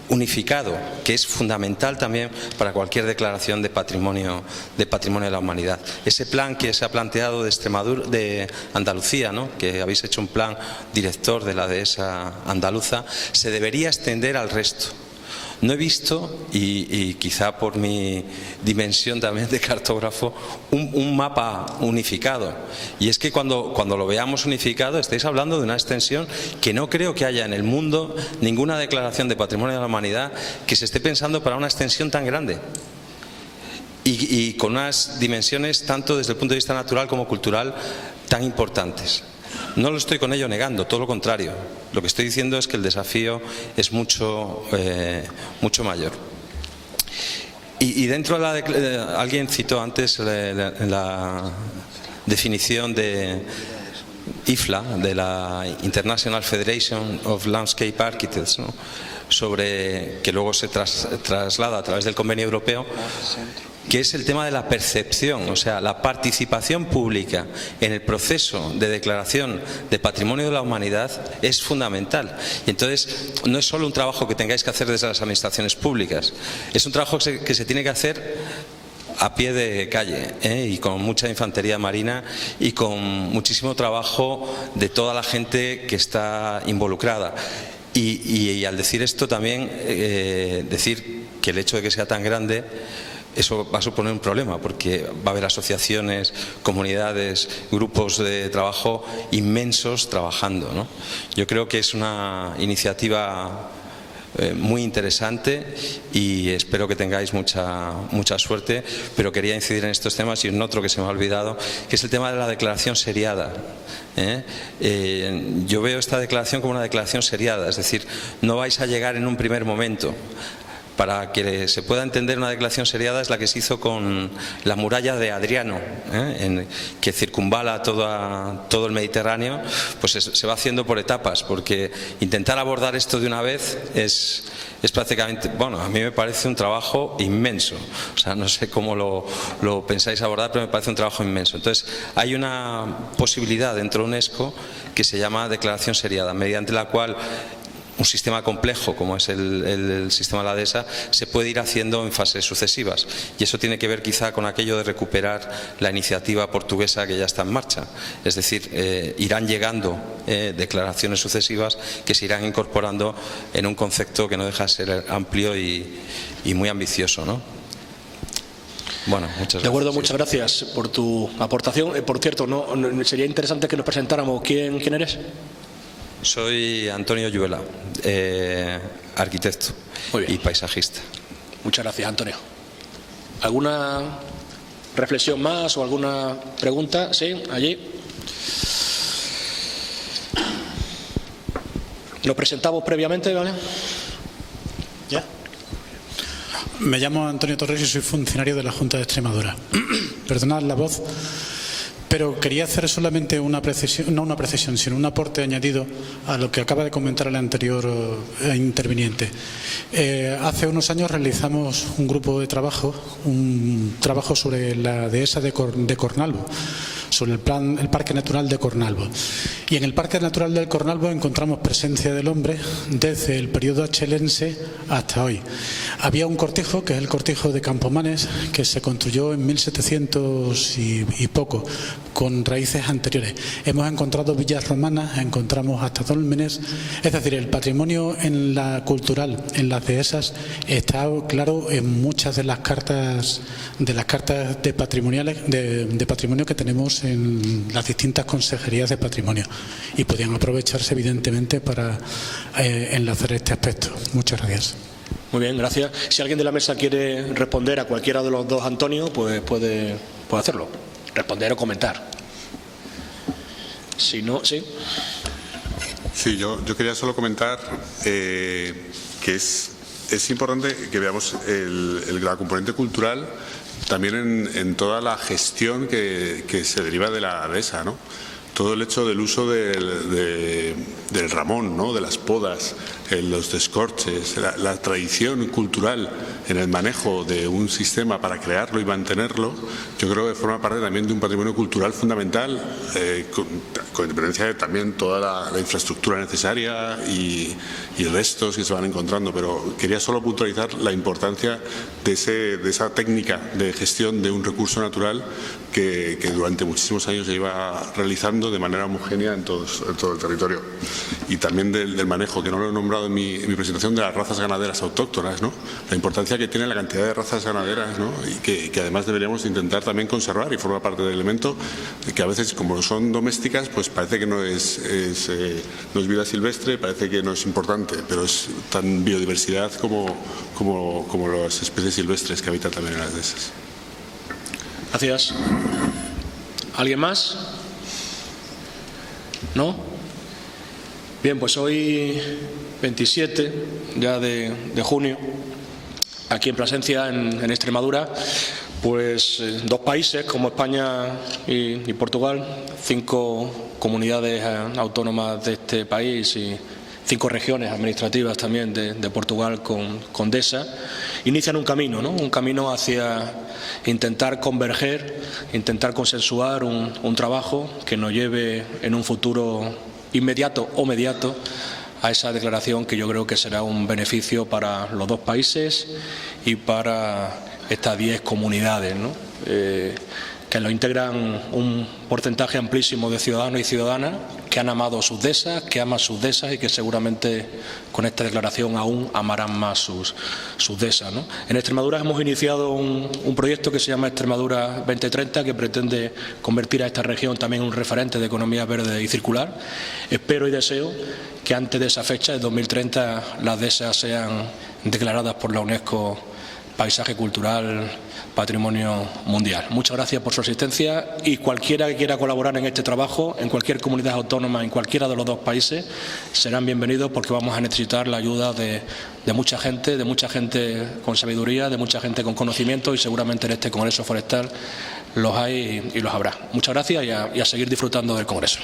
unificado, que es fundamental también para cualquier declaración de patrimonio de la humanidad. Ese plan que se ha planteado de Extremadura, de Andalucía, ¿no? Que habéis hecho un plan director de la dehesa andaluza, se debería extender al resto. No he visto, y quizá por mi dimensión también de cartógrafo, un mapa unificado. Y es que cuando lo veamos unificado, estáis hablando de una extensión que no creo que haya en el mundo ninguna declaración de Patrimonio de la Humanidad que se esté pensando para una extensión tan grande. Y con unas dimensiones, tanto desde el punto de vista natural como cultural, tan importantes. No lo estoy con ello negando, todo lo contrario. Lo que estoy diciendo es que el desafío es mucho mayor. Y dentro de alguien citó antes la definición de IFLA, de la International Federation of Landscape Architects, ¿no?, sobre que luego se traslada a través del convenio europeo, que es el tema de la percepción, o sea, la participación pública en el proceso de declaración de Patrimonio de la Humanidad es fundamental. Y entonces no es solo un trabajo que tengáis que hacer desde las administraciones públicas, es un trabajo que se tiene que hacer a pie de calle, y con mucha infantería marina y con muchísimo trabajo de toda la gente que está involucrada. Y al decir esto también decir que el hecho de que sea tan grande, eso va a suponer un problema, porque va a haber asociaciones, comunidades, grupos de trabajo inmensos trabajando, ¿no? Yo creo que es una iniciativa muy interesante y espero que tengáis mucha suerte, pero quería incidir en estos temas y en otro que se me ha olvidado, que es el tema de la declaración seriada. Yo veo esta declaración como una declaración seriada, es decir, no vais a llegar en un primer momento. Para que se pueda entender, una declaración seriada es la que se hizo con la muralla de Adriano, que circunvala todo el Mediterráneo. Pues se va haciendo por etapas, porque intentar abordar esto de una vez es prácticamente, bueno, a mí me parece un trabajo inmenso. O sea, no sé cómo lo pensáis abordar, pero me parece un trabajo inmenso. Entonces, hay una posibilidad dentro de UNESCO que se llama declaración seriada, mediante la cual un sistema complejo como es el sistema de la dehesa se puede ir haciendo en fases sucesivas, y eso tiene que ver quizá con aquello de recuperar la iniciativa portuguesa que ya está en marcha, es decir, irán llegando declaraciones sucesivas que se irán incorporando en un concepto que no deja de ser amplio y muy ambicioso, ¿no? Bueno, muchas gracias. De acuerdo, muchas gracias por tu aportación. Por cierto, sería interesante que nos presentáramos. ¿Quién eres? Soy Antonio Lluela, arquitecto y paisajista. Muchas gracias, Antonio. ¿Alguna reflexión más o alguna pregunta? Sí, allí. Nos presentamos previamente, ¿vale? ¿Ya? Me llamo Antonio Torres y soy funcionario de la Junta de Extremadura. Perdonad la voz, pero quería hacer solamente una precisión, no una precisión, sino un aporte añadido a lo que acaba de comentar el anterior interviniente. Hace unos años realizamos un grupo de trabajo, sobre la dehesa de Cornalvo, sobre el Parque Natural de Cornalvo. Y en el Parque Natural del Cornalvo encontramos presencia del hombre desde el periodo achelense hasta hoy. Había un cortijo, que es el cortijo de Campomanes, que se construyó en 1700 y poco, con raíces anteriores. Hemos encontrado villas romanas, encontramos hasta dólmenes, es decir, el patrimonio en la cultural, en las dehesas, está claro en muchas de las cartas de patrimonio que tenemos en las distintas consejerías de patrimonio, y podían aprovecharse evidentemente para enlazar este aspecto. Muchas gracias. Muy bien, gracias. Si alguien de la mesa quiere responder a cualquiera de los dos Antonio, pues puede hacerlo, responder o comentar. Si no, sí. Sí, yo quería solo comentar que es importante que veamos la componente cultural también en toda la gestión que se deriva de la dehesa, ¿no? Todo el hecho del uso del ramón, ¿no?, de las podas, los descorches, la tradición cultural en el manejo de un sistema para crearlo y mantenerlo, yo creo que forma parte también de un patrimonio cultural fundamental, con independencia de también toda la infraestructura necesaria y restos que se van encontrando. Pero quería solo puntualizar la importancia de esa técnica de gestión de un recurso natural que durante muchísimos años se iba realizando de manera homogénea en todo el territorio. y también del manejo, que no lo he nombrado en mi presentación, de las razas ganaderas autóctonas, ¿no? La importancia que tiene la cantidad de razas ganaderas, ¿no? Y que además deberíamos intentar también conservar, y forma parte del elemento que a veces, como son domésticas, pues parece que no es vida silvestre, parece que no es importante, pero es tan biodiversidad como las especies silvestres que habitan también en las dehesas. Gracias. ¿Alguien más? ¿No? Bien, pues hoy 27 ya de junio, aquí en Plasencia, en Extremadura, pues dos países como España y Portugal, 5 comunidades autónomas de este país y 5 regiones administrativas también de Portugal con DESA, inician un camino, ¿no? Un camino hacia intentar converger, intentar consensuar un trabajo que nos lleve en un futuro inmediato o mediato a esa declaración que yo creo que será un beneficio para los dos países y para estas 10 comunidades, ¿no? Que lo integran un porcentaje amplísimo de ciudadanos y ciudadanas que han amado sus dehesas, que aman sus dehesas y que seguramente con esta declaración aún amarán más sus dehesas, ¿no? En Extremadura hemos iniciado un proyecto que se llama Extremadura 2030, que pretende convertir a esta región también en un referente de economía verde y circular. Espero y deseo que antes de esa fecha, de 2030, las dehesas sean declaradas por la UNESCO Paisaje Cultural, Patrimonio Mundial. Muchas gracias por su asistencia, y cualquiera que quiera colaborar en este trabajo, en cualquier comunidad autónoma, en cualquiera de los dos países, serán bienvenidos, porque vamos a necesitar la ayuda de mucha gente con sabiduría, de mucha gente con conocimiento, y seguramente en este Congreso Forestal los hay y los habrá. Muchas gracias y a seguir disfrutando del Congreso.